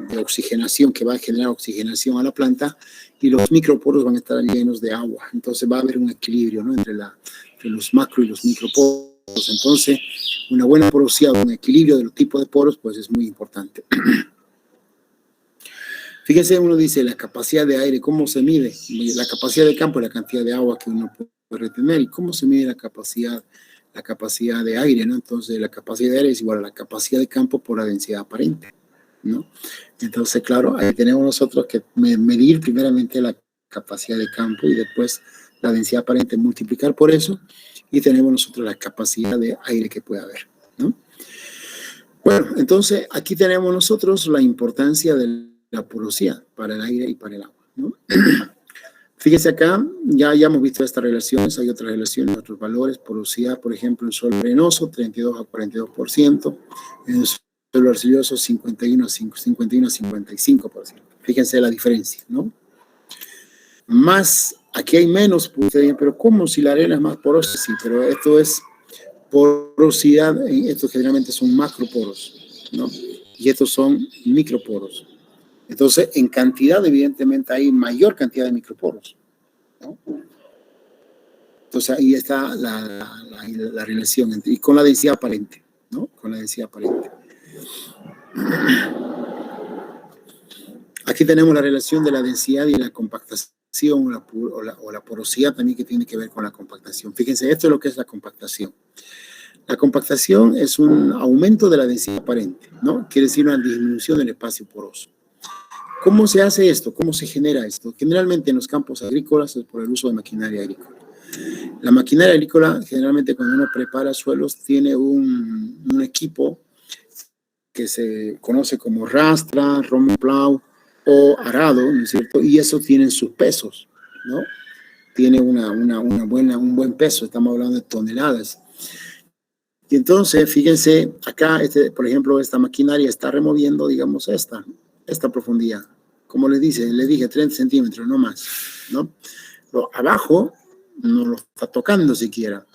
de oxigenación, que va a generar oxigenación a la planta, y los microporos van a estar llenos de agua. Entonces va a haber un equilibrio, ¿no?, entre los macro y los microporos. Entonces, una buena porosidad, un equilibrio de los tipos de poros, pues es muy importante. Fíjense, uno dice la capacidad de aire, ¿cómo se mide? La capacidad de campo es la cantidad de agua que uno puede retener. ¿Y cómo se mide la capacidad de aire, ¿no? Entonces, la capacidad de aire es igual a la capacidad de campo por la densidad aparente, ¿no? Entonces, claro, ahí tenemos nosotros que medir primeramente la capacidad de campo y después la densidad aparente, multiplicar por eso, y tenemos nosotros la capacidad de aire que puede haber, ¿no? Bueno, entonces aquí tenemos nosotros la importancia de la porosidad para el aire y para el agua, ¿no? Fíjense acá, ya hemos visto estas relaciones, hay otras relaciones, otros valores, porosidad, por ejemplo, en suelo arenoso, 32 a 42%, en el suelo arcilloso, 51 a 55%. Fíjense la diferencia, ¿no? Más, aquí hay menos, pero ¿cómo si la arena es más porosa? Sí, pero esto es porosidad, estos generalmente son macroporos, ¿no? Y estos son microporos. Entonces, en cantidad, evidentemente, hay mayor cantidad de microporos, ¿no? Entonces, ahí está la relación, y con la densidad aparente, ¿no? Con la densidad aparente. Aquí tenemos la relación de la densidad y la compactación, o la porosidad también, que tiene que ver con la compactación. Fíjense, esto es lo que es la compactación. La compactación es un aumento de la densidad aparente, ¿no? Quiere decir una disminución del espacio poroso. ¿Cómo se hace esto? ¿Cómo se genera esto? Generalmente en los campos agrícolas es por el uso de maquinaria agrícola. La maquinaria agrícola, generalmente cuando uno prepara suelos, tiene un equipo que se conoce como rastra, romoplau o arado, ¿no es cierto? Y eso tiene sus pesos, ¿no? Tiene un buen peso, estamos hablando de toneladas. Y entonces, fíjense, acá, por ejemplo, esta maquinaria está removiendo, digamos, esta profundidad. Como le dije 30 centímetros, no más, ¿no? Pero abajo no lo está tocando siquiera.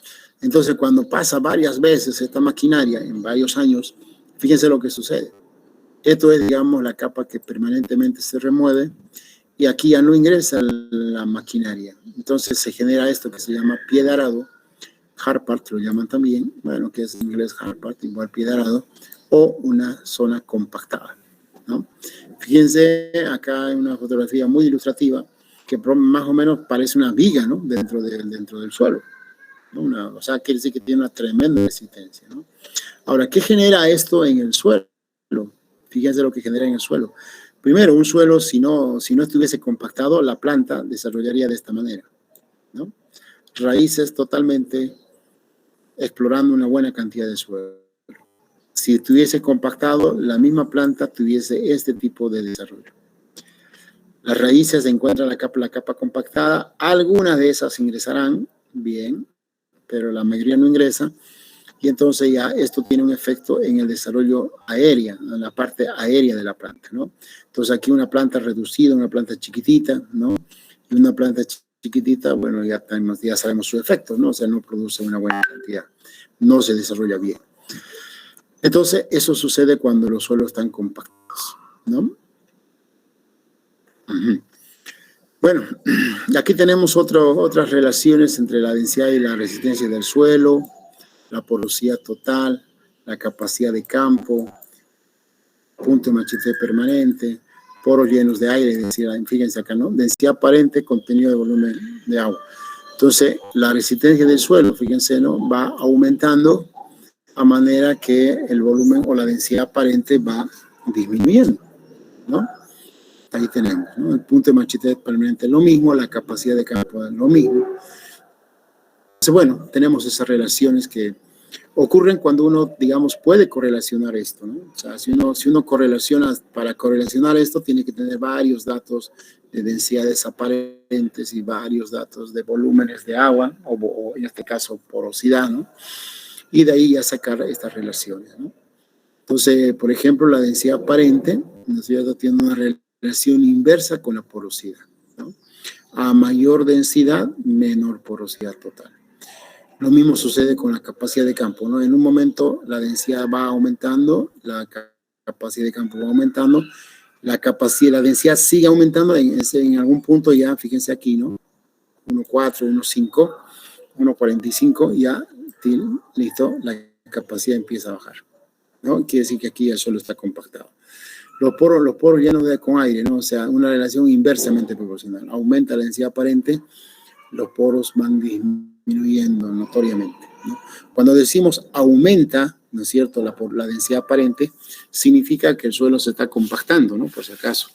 Entonces, cuando pasa varias veces esta maquinaria, en varios años, fíjense lo que sucede. Esto es, digamos, la capa que permanentemente se remueve, y aquí ya no ingresa la maquinaria. Entonces, se genera esto que se llama pie de arado, hard part lo llaman también, bueno, que es en inglés hard part, igual pie de arado, o una zona compactada, ¿no? Fíjense acá en una fotografía muy ilustrativa, que más o menos parece una viga, ¿no? Dentro del suelo, ¿no? O sea, quiere decir que tiene una tremenda resistencia, ¿no? Ahora, ¿qué genera esto en el suelo? Fíjense lo que genera en el suelo. Primero, un suelo, si no estuviese compactado, la planta desarrollaría de esta manera, ¿no? Raíces totalmente explorando una buena cantidad de suelo. Si estuviese compactado, la misma planta tuviese este tipo de desarrollo. Las raíces encuentran la capa compactada, algunas de esas ingresarán bien, pero la mayoría no ingresa, y entonces ya esto tiene un efecto en el desarrollo aéreo, en la parte aérea de la planta, ¿no? Entonces aquí una planta reducida, una planta chiquitita, ¿no? Y una planta chiquitita, bueno, ya sabemos su efecto, ¿no? O sea, no produce una buena cantidad, no se desarrolla bien. Entonces, eso sucede cuando los suelos están compactos, ¿no? Bueno, aquí tenemos otras relaciones entre la densidad y la resistencia del suelo, la porosidad total, la capacidad de campo, punto de machetez permanente, poros llenos de aire, densidad, fíjense acá, ¿no? Densidad aparente, contenido de volumen de agua. Entonces, la resistencia del suelo, fíjense, ¿no? Va aumentando a manera que el volumen o la densidad aparente va disminuyendo, ¿no? Ahí tenemos, ¿no? El punto de machetez permanente es lo mismo, la capacidad de campo es lo mismo. Entonces, bueno, tenemos esas relaciones que ocurren cuando uno, digamos, puede correlacionar esto, ¿no? O sea, si uno correlaciona, para correlacionar esto, tiene que tener varios datos de densidades aparentes y varios datos de volúmenes de agua, o en este caso, porosidad, ¿no? Y de ahí ya sacar estas relaciones, ¿no? Entonces, por ejemplo, la densidad aparente, ¿no es cierto?, tiene una relación inversa con la porosidad, ¿no? A mayor densidad, menor porosidad total. Lo mismo sucede con la capacidad de campo, ¿no? En un momento la densidad va aumentando, la capacidad de campo va aumentando, la densidad sigue aumentando, en algún punto ya, fíjense aquí, ¿no? 1.4, 1.5, 1.45, ya listo, la capacidad empieza a bajar, ¿no? Quiere decir que aquí el suelo está compactado. Los poros llenos con aire, ¿no? O sea, una relación inversamente proporcional. Aumenta la densidad aparente, los poros van disminuyendo notoriamente, ¿no? Cuando decimos aumenta, ¿no es cierto?, la densidad aparente, significa que el suelo se está compactando, ¿no? Por si acaso.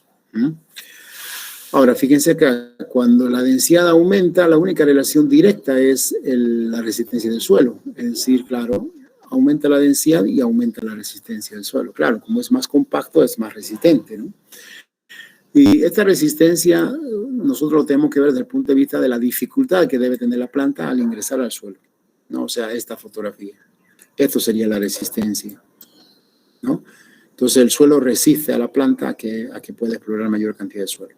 Ahora, fíjense que cuando la densidad aumenta, la única relación directa es la resistencia del suelo. Es decir, claro, aumenta la densidad y aumenta la resistencia del suelo. Claro, como es más compacto, es más resistente, ¿no? Y esta resistencia nosotros lo tenemos que ver desde el punto de vista de la dificultad que debe tener la planta al ingresar al suelo, ¿no? O sea, esta fotografía. Esto sería la resistencia, ¿no? Entonces el suelo resiste a la planta a que pueda explorar mayor cantidad de suelo.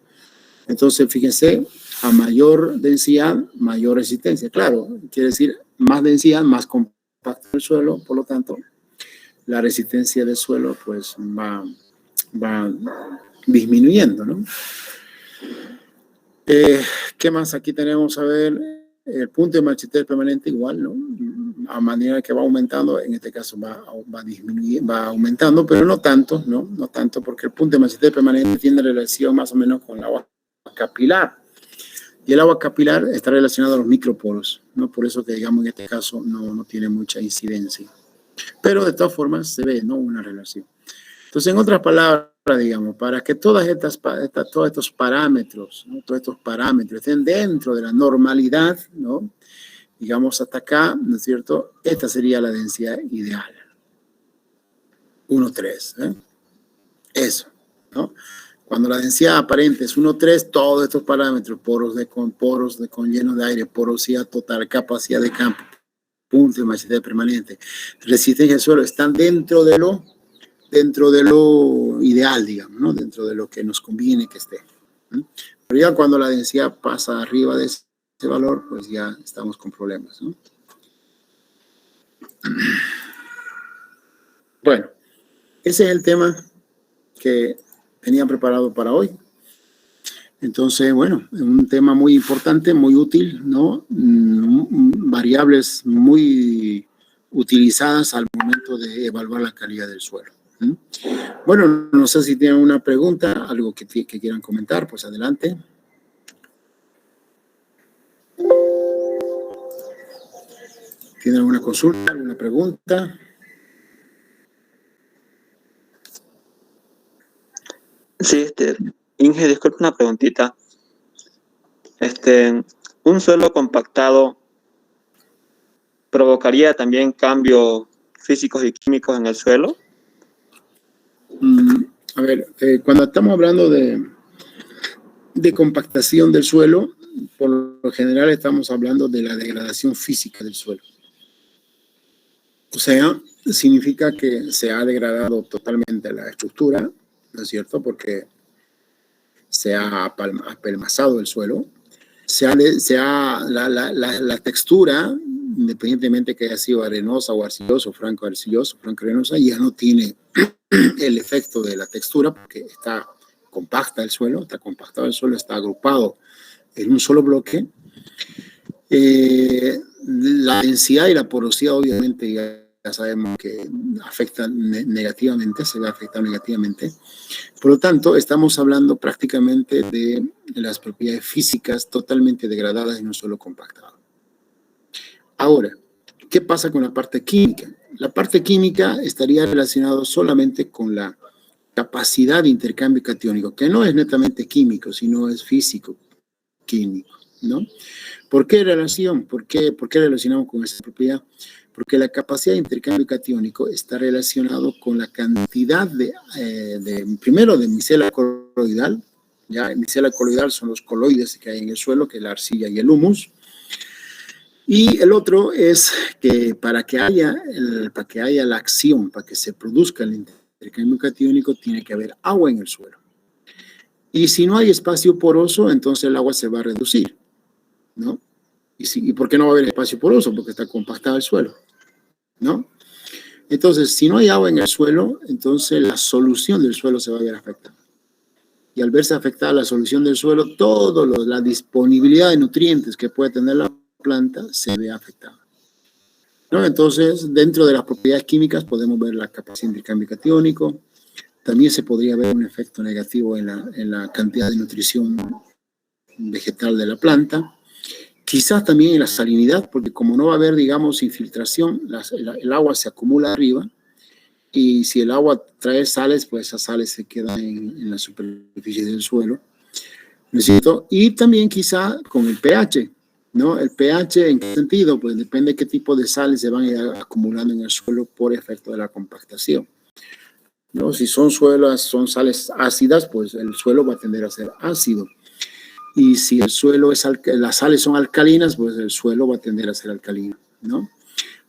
Entonces, fíjense, a mayor densidad, mayor resistencia. Claro, quiere decir más densidad, más compacto el suelo, por lo tanto, la resistencia del suelo pues va disminuyendo, ¿no? ¿Qué más aquí tenemos? A ver, el punto de Machete permanente igual, ¿no? A manera que va aumentando, en este caso va disminuyendo, va aumentando, pero no tanto, ¿no? No tanto, porque el punto de Machete permanente tiene relación más o menos con el agua capilar. Y el agua capilar está relacionado a los microporos, ¿no? Por eso que, digamos, en este caso no tiene mucha incidencia. Pero de todas formas se ve, ¿no?, una relación. Entonces, en otras palabras, digamos, para que todos estos parámetros, ¿no?, todos estos parámetros estén dentro de la normalidad, ¿no?, digamos hasta acá, ¿no es cierto?, esta sería la densidad ideal. 1,3, ¿eh? Eso, ¿no? Cuando la densidad aparente es 1,3, todos estos parámetros, poros con lleno de aire, porosidad total, capacidad de campo, punto de masividad permanente, resistencia al suelo, están dentro de lo ideal, digamos, ¿no? Dentro de lo que nos conviene que esté. Pero ya cuando la densidad pasa arriba de ese valor, pues ya estamos con problemas, ¿no? Bueno, ese es el tema que tenía preparado para hoy. Entonces, bueno, un tema muy importante, muy útil, ¿no? Variables muy utilizadas al momento de evaluar la calidad del suelo. Bueno, no sé si tienen una pregunta, algo que quieran comentar, pues adelante. ¿Tienen alguna consulta, alguna pregunta? Sí, Inge, disculpe una preguntita. ¿Un suelo compactado provocaría también cambios físicos y químicos en el suelo? A ver, cuando estamos hablando de compactación del suelo, por lo general estamos hablando de la degradación física del suelo. O sea, significa que se ha degradado totalmente la estructura, ¿no es cierto? Porque se ha apelmazado el suelo, la textura, independientemente que haya sido arenosa o arcilloso, franco-arcilloso, franco-arenosa, ya no tiene el efecto de la textura porque está compacta el suelo, está compactado el suelo, está agrupado en un solo bloque. La densidad y la porosidad obviamente ya sabemos que afectan negativamente, se va a afectar negativamente. Por lo tanto, estamos hablando prácticamente de las propiedades físicas totalmente degradadas en un suelo compactado. Ahora, ¿qué pasa con la parte química? La parte química estaría relacionada solamente con la capacidad de intercambio catiónico, que no es netamente químico, sino es físico-químico, ¿no? ¿Por qué relación? ¿Por qué relacionamos con esa propiedad? Porque la capacidad de intercambio catiónico está relacionado con la cantidad primero de micela coloidal. Ya, micela coloidal son los coloides que hay en el suelo, que es la arcilla y el humus. Y el otro es que para que haya la acción, para que se produzca el intercambio catiónico, tiene que haber agua en el suelo. Y si no hay espacio poroso, entonces el agua se va a reducir, ¿no? ¿Y por qué no va a haber espacio poroso? Porque está compactado el suelo, ¿no? Entonces, si no hay agua en el suelo, entonces la solución del suelo se va a ver afectada. Y al verse afectada la solución del suelo, toda la disponibilidad de nutrientes que puede tener la planta se ve afectada. ¿no? Entonces, dentro de las propiedades químicas podemos ver la capacidad de intercambio catiónico. También se podría ver un efecto negativo en la cantidad de nutrición vegetal de la planta. Quizás también en la salinidad, porque como no va a haber, digamos, infiltración, el agua se acumula arriba, y si el agua trae sales, pues esas sales se quedan en la superficie del suelo, ¿no es cierto? Y también quizá con el pH, ¿no? El pH, ¿en qué sentido? Pues depende de qué tipo de sales se van a ir acumulando en el suelo por efecto de la compactación, ¿no? Si son sales ácidas, pues el suelo va a tender a ser ácido. Y si el suelo las sales son alcalinas, pues el suelo va a tender a ser alcalino, ¿no?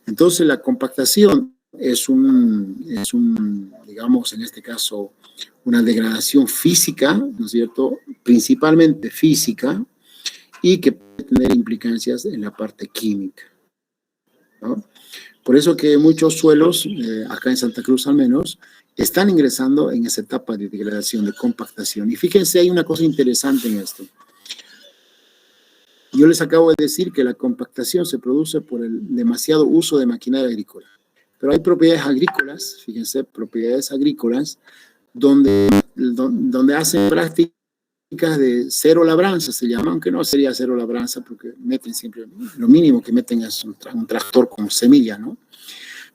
Entonces la compactación es digamos, en este caso, una degradación física, ¿no es cierto? Principalmente física, y que puede tener implicancias en la parte química, ¿no? Por eso que muchos suelos, acá en Santa Cruz al menos, están ingresando en esa etapa de degradación, de compactación. Y fíjense, hay una cosa interesante en esto. Yo les acabo de decir que la compactación se produce por el demasiado uso de maquinaria agrícola. Pero hay propiedades agrícolas, fíjense, propiedades agrícolas, donde hacen prácticas de cero labranza, se llama, aunque no sería cero labranza, porque meten siempre, lo mínimo que meten es un tractor con semilla, ¿no?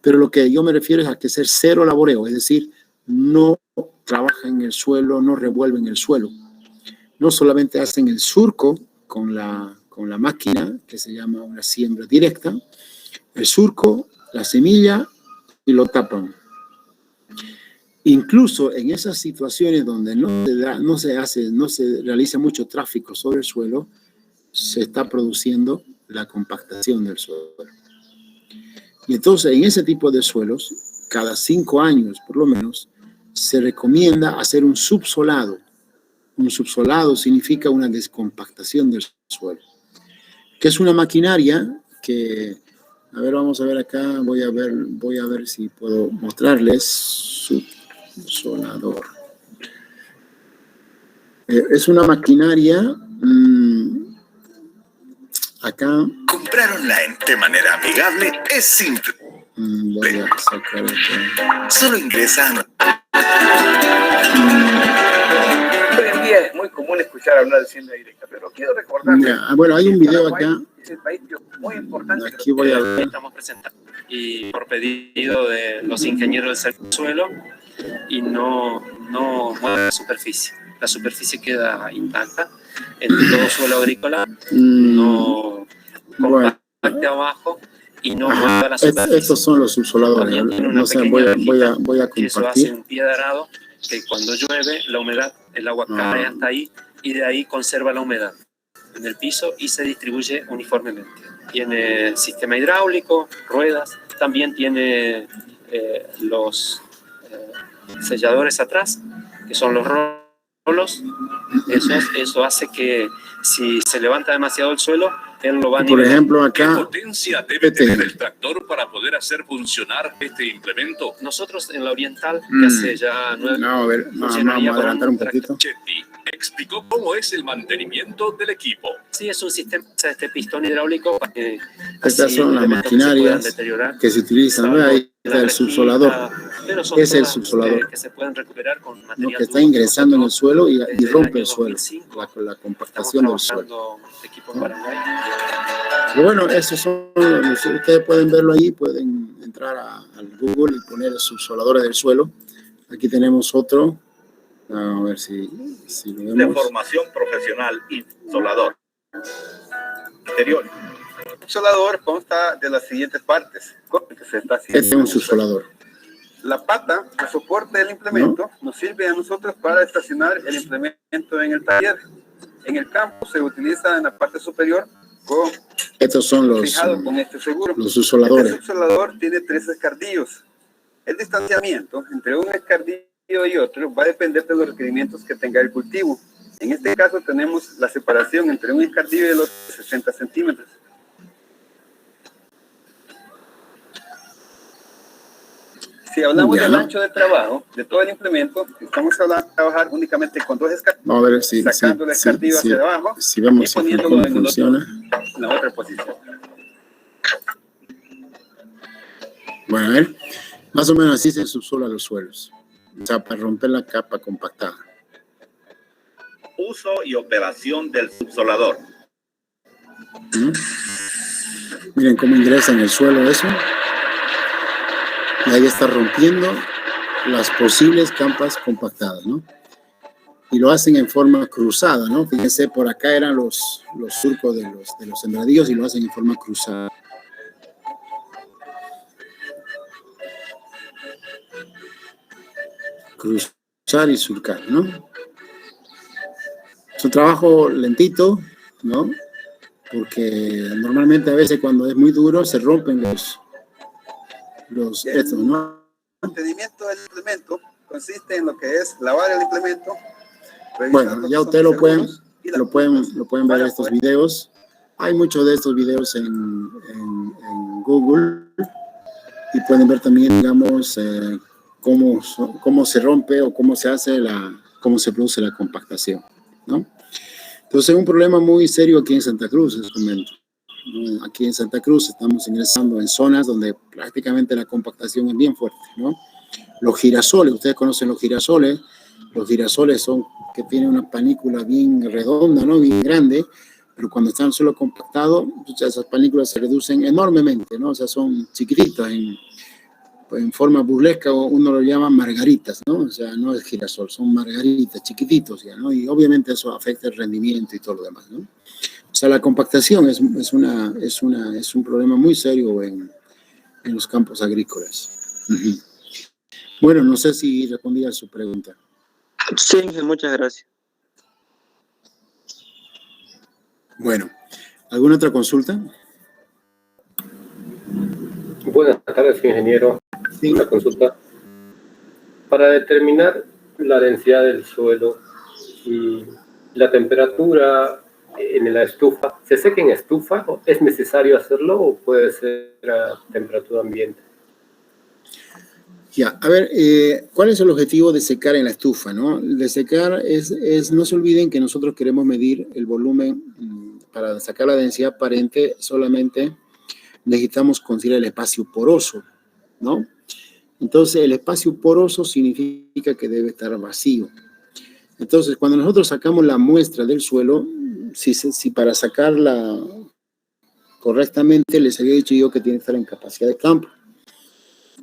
Pero lo que yo me refiero es a que ser cero laboreo, es decir, no trabajan en el suelo, no revuelven el suelo. No solamente hacen el surco con la máquina, que se llama una siembra directa, el surco, la semilla, y lo tapan. Incluso en esas situaciones donde no se realiza mucho tráfico sobre el suelo, se está produciendo la compactación del suelo. Y entonces en ese tipo de suelos, cada 5 años por lo menos, se recomienda hacer un subsolado. Un subsolado significa una descompactación del suelo, que es una maquinaria que, a ver, vamos a ver acá, voy a ver si puedo mostrarles subsolador. Es una maquinaria, acá. Comprar online de manera amigable es simple. Voy a sacar acá. Solo ingresan. Hoy en día es muy común escuchar hablar de siembra directa, pero quiero recordar. Bueno, hay un video acá. Es el país muy importante. Aquí voy a ver. Estamos presentando. Y por pedido de los ingenieros del suelo, y no mueve la superficie. La superficie queda intacta en todo suelo agrícola, no compacte abajo y no mueva la superficie. Estos son los subsoladores. No sé, voy a compartir. Eso hace un piedrado que cuando llueve, la humedad, el agua cae hasta ahí y de ahí conserva la humedad en el piso y se distribuye uniformemente. Tiene sistema hidráulico, ruedas, también tiene los selladores atrás, que son los rolos. Eso hace que si se levanta demasiado el suelo, él lo va a nivelar. Por ejemplo, acá. ¿Qué potencia debe tener el tractor para poder hacer funcionar este implemento? Nosotros en la Oriental, que hace ya 9 No, a ver, vamos a adelantar un poquito. Chetti explicó cómo es el mantenimiento del equipo. Sí, es un sistema de este pistón hidráulico para que estas son las maquinarias que se utilizan, ¿no? Ahí está el subsolador. Es el subsolador que se pueden recuperar con material que está ingresando en el suelo y rompe el suelo, la compactación del suelo. Pero bueno, esos son, ustedes pueden verlo ahí, pueden entrar al Google y poner subsoladores del suelo. Aquí tenemos otro. A ver si lo vemos. De formación profesional, insolador. Interior. El subsolador consta de las siguientes partes. Este es un subsolador. La pata, el soporte del implemento, nos sirve a nosotros para estacionar el implemento en el taller. En el campo se utiliza en la parte superior con, estos son los subsoladores. Este subsolador tiene 3 escardillos. El distanciamiento entre un escardillo y otro va a depender de los requerimientos que tenga el cultivo. En este caso tenemos la separación entre un escardillo y el otro de 60 centímetros. Si hablamos del ancho de trabajo de todo el implemento, estamos hablando de trabajar únicamente con 2 escardillos. Vamos a ver si sacando el escardillo hacia abajo si vemos y poniéndolo cómo funciona. en la otra posición. Bueno, a ver, más o menos así se subsola los suelos. O sea, para romper la capa compactada. Uso y operación del subsolador. Miren cómo ingresa en el suelo eso. Y ahí está rompiendo las posibles capas compactadas, ¿no? Y lo hacen en forma cruzada, ¿no? Fíjense, por acá eran los surcos de los sembradíos y lo hacen en forma cruzada. Cruzar y surcar, ¿no? Es un trabajo lentito, ¿no? Porque normalmente a veces cuando es muy duro se rompen estos, ¿no? El mantenimiento del implemento consiste en lo que es lavar el implemento. Bueno, ya ustedes lo pueden ver estos videos. Hay muchos de estos videos en Google y pueden ver también, digamos, cómo se rompe o cómo se produce la compactación, ¿no? Entonces es un problema muy serio aquí en Santa Cruz en este momento. Aquí en Santa Cruz estamos ingresando en zonas donde prácticamente la compactación es bien fuerte, ¿no? Los girasoles, ustedes conocen los girasoles son que tienen una panícula bien redonda, ¿no? Bien grande, pero cuando están solo compactados, esas panículas se reducen enormemente, ¿no? O sea, son chiquititas, en forma burlesca uno lo llama margaritas, ¿no? O sea, no es girasol, son margaritas, chiquititos ya, ¿no? Y obviamente eso afecta el rendimiento y todo lo demás, ¿no? O sea, la compactación es un problema muy serio en los campos agrícolas. Bueno, no sé si respondí a su pregunta. Sí, muchas gracias. Bueno, ¿alguna otra consulta? Buenas tardes, ingeniero. Sí. Una consulta. Para determinar la densidad del suelo y la temperatura en la estufa, ¿se seca en estufa? ¿Es necesario hacerlo o puede ser a temperatura ambiente? Ya, a ver, ¿cuál es el objetivo de secar en la estufa, no? De secar no se olviden que nosotros queremos medir el volumen para sacar la densidad aparente, solamente necesitamos considerar el espacio poroso, ¿no? Entonces, el espacio poroso significa que debe estar vacío. Entonces, cuando nosotros sacamos la muestra del suelo, si para sacarla correctamente, les había dicho yo que tiene que estar en capacidad de campo.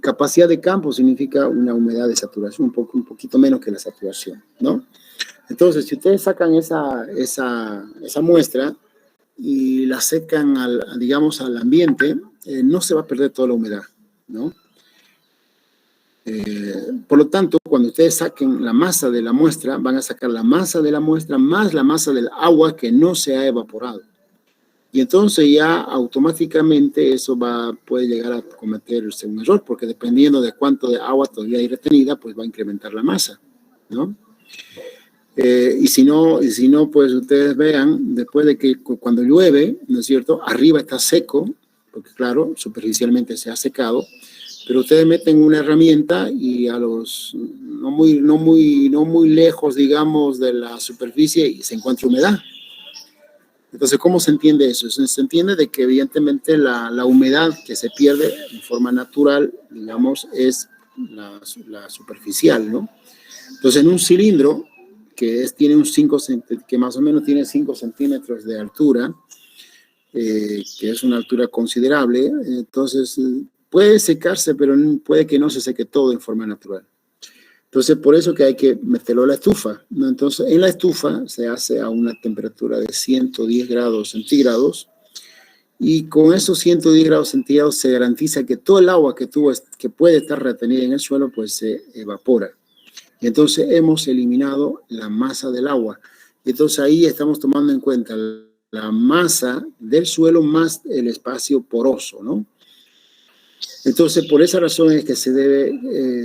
Capacidad de campo significa una humedad de saturación, un poquito menos que la saturación, ¿no? Entonces, si ustedes sacan esa muestra y la secan, digamos, al ambiente, no se va a perder toda la humedad, ¿no? Por lo tanto, cuando ustedes saquen la masa de la muestra, van a sacar la masa de la muestra más la masa del agua que no se ha evaporado. Y entonces ya automáticamente eso puede llegar a cometerse un error, porque dependiendo de cuánto de agua todavía hay retenida, pues va a incrementar la masa, ¿no? Y si no, pues ustedes vean, después de que cuando llueve, ¿no es cierto? Arriba está seco, porque claro, superficialmente se ha secado, pero ustedes meten una herramienta y no muy lejos, digamos, de la superficie y se encuentra humedad. Entonces, ¿cómo se entiende eso? Se entiende de que evidentemente la humedad que se pierde en forma natural, digamos, es la superficial, ¿no? Entonces, en un cilindro que más o menos tiene 5 centímetros de altura, que es una altura considerable, entonces puede secarse, pero puede que no se seque todo en forma natural. Entonces, por eso que hay que meterlo a la estufa, ¿no? Entonces, en la estufa se hace a una temperatura de 110 grados centígrados y con esos 110 grados centígrados se garantiza que todo el agua que puede estar retenida en el suelo, pues se evapora. Y entonces hemos eliminado la masa del agua. Y entonces ahí estamos tomando en cuenta la masa del suelo más el espacio poroso, ¿no? Entonces, por esa razón es que se debe,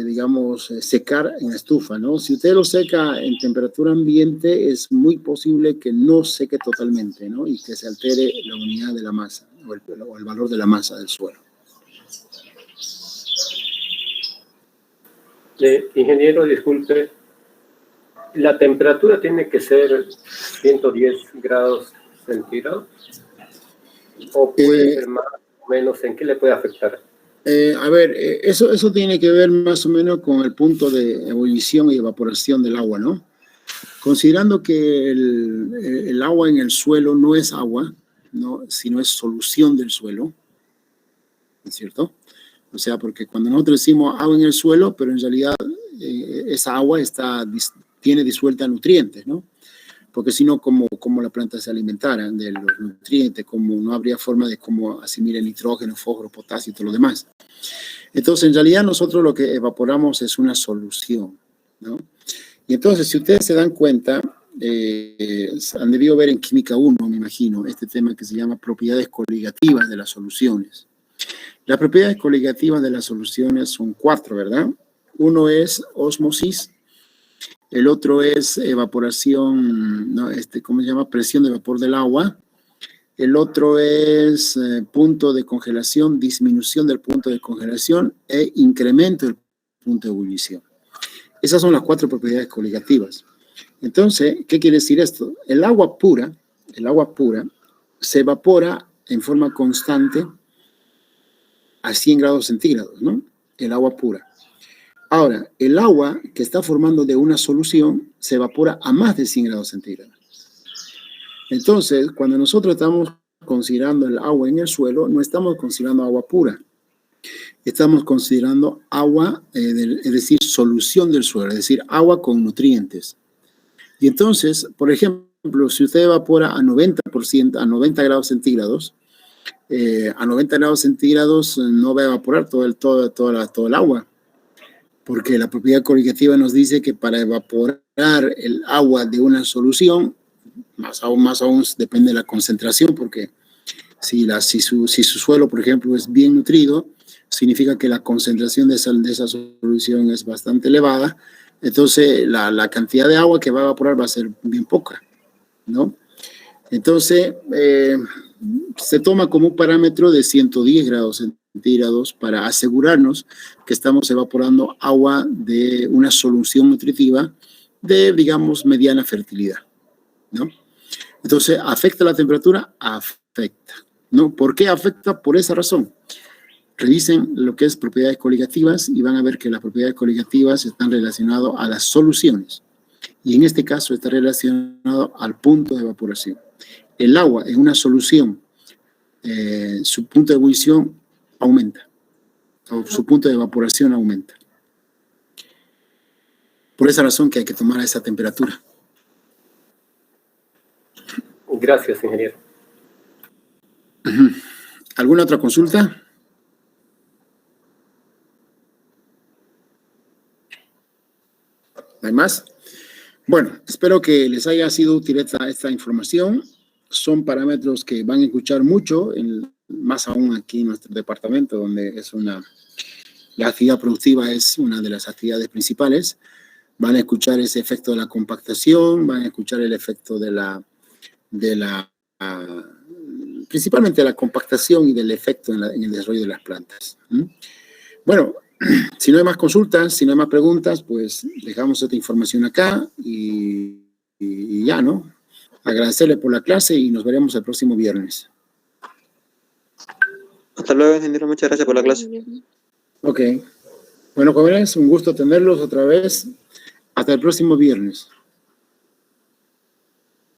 digamos, secar en la estufa, ¿no? Si usted lo seca en temperatura ambiente, es muy posible que no seque totalmente, ¿no? Y que se altere la unidad de la masa o el valor de la masa del suelo. Ingeniero, disculpe, ¿la temperatura tiene que ser 110 grados centígrados? ¿O puede ser más o menos? ¿En qué le puede afectar? A ver, eso tiene que ver más o menos con el punto de ebullición y evaporación del agua, ¿no? Considerando que el agua en el suelo no es agua, ¿no? Sino es solución del suelo, ¿es cierto? O sea, porque cuando nosotros decimos agua en el suelo, pero en realidad esa agua tiene disuelta nutrientes, ¿no? Porque si no, ¿cómo la planta se alimentara de los nutrientes? Como no habría forma de cómo asimilar nitrógeno, fósforo, potasio y todo lo demás. Entonces, en realidad nosotros lo que evaporamos es una solución, ¿no? Y entonces, si ustedes se dan cuenta, han debido ver en Química 1, me imagino, este tema que se llama propiedades coligativas de las soluciones. Las propiedades coligativas de las soluciones son 4, ¿verdad? Uno es ósmosis, el otro es evaporación, ¿no? ¿Cómo se llama? Presión de vapor del agua. El otro es punto de congelación, disminución del punto de congelación e incremento del punto de ebullición. Esas son las 4 propiedades coligativas. Entonces, ¿qué quiere decir esto? El agua pura se evapora en forma constante a 100 grados centígrados, ¿no? El agua pura. Ahora, el agua que está formando de una solución se evapora a más de 100 grados centígrados. Entonces, cuando nosotros estamos considerando el agua en el suelo, no estamos considerando agua pura. Estamos considerando agua, es decir, solución del suelo, es decir, agua con nutrientes. Y entonces, por ejemplo, si usted evapora a 90%, a 90 grados centígrados, a 90 grados centígrados no va a evaporar todo el agua, porque la propiedad coligativa nos dice que para evaporar el agua de una solución, más aún depende de la concentración, porque si su suelo, por ejemplo, es bien nutrido, significa que la concentración de esa solución es bastante elevada, entonces la cantidad de agua que va a evaporar va a ser bien poca, ¿no? Entonces, se toma como un parámetro de 110 grados centígrados para asegurarnos que estamos evaporando agua de una solución nutritiva de, digamos, mediana fertilidad, ¿no? Entonces, ¿afecta la temperatura? Afecta, ¿no? ¿Por qué afecta? Por esa razón. Revisen lo que es propiedades coligativas y van a ver que las propiedades coligativas están relacionadas a las soluciones. Y en este caso está relacionado al punto de evaporación. El agua en una solución, su punto de ebullición aumenta, o su punto de evaporación aumenta. Por esa razón que hay que tomar a esa temperatura. Gracias, ingeniero. ¿Alguna otra consulta? ¿No hay más? Bueno, espero que les haya sido útil esta información. Son parámetros que van a escuchar mucho, más aún aquí en nuestro departamento, donde la actividad productiva es una de las actividades principales. Van a escuchar ese efecto de la compactación, van a escuchar el efecto principalmente de la compactación y del efecto en el desarrollo de las plantas. Bueno, si no hay más consultas, si no hay más preguntas, pues dejamos esta información acá y ya, ¿no? Agradecerle por la clase y nos veremos el próximo viernes. Hasta luego, ingeniero. Muchas gracias por la clase. Ok. Bueno, jóvenes, un gusto tenerlos otra vez. Hasta el próximo viernes.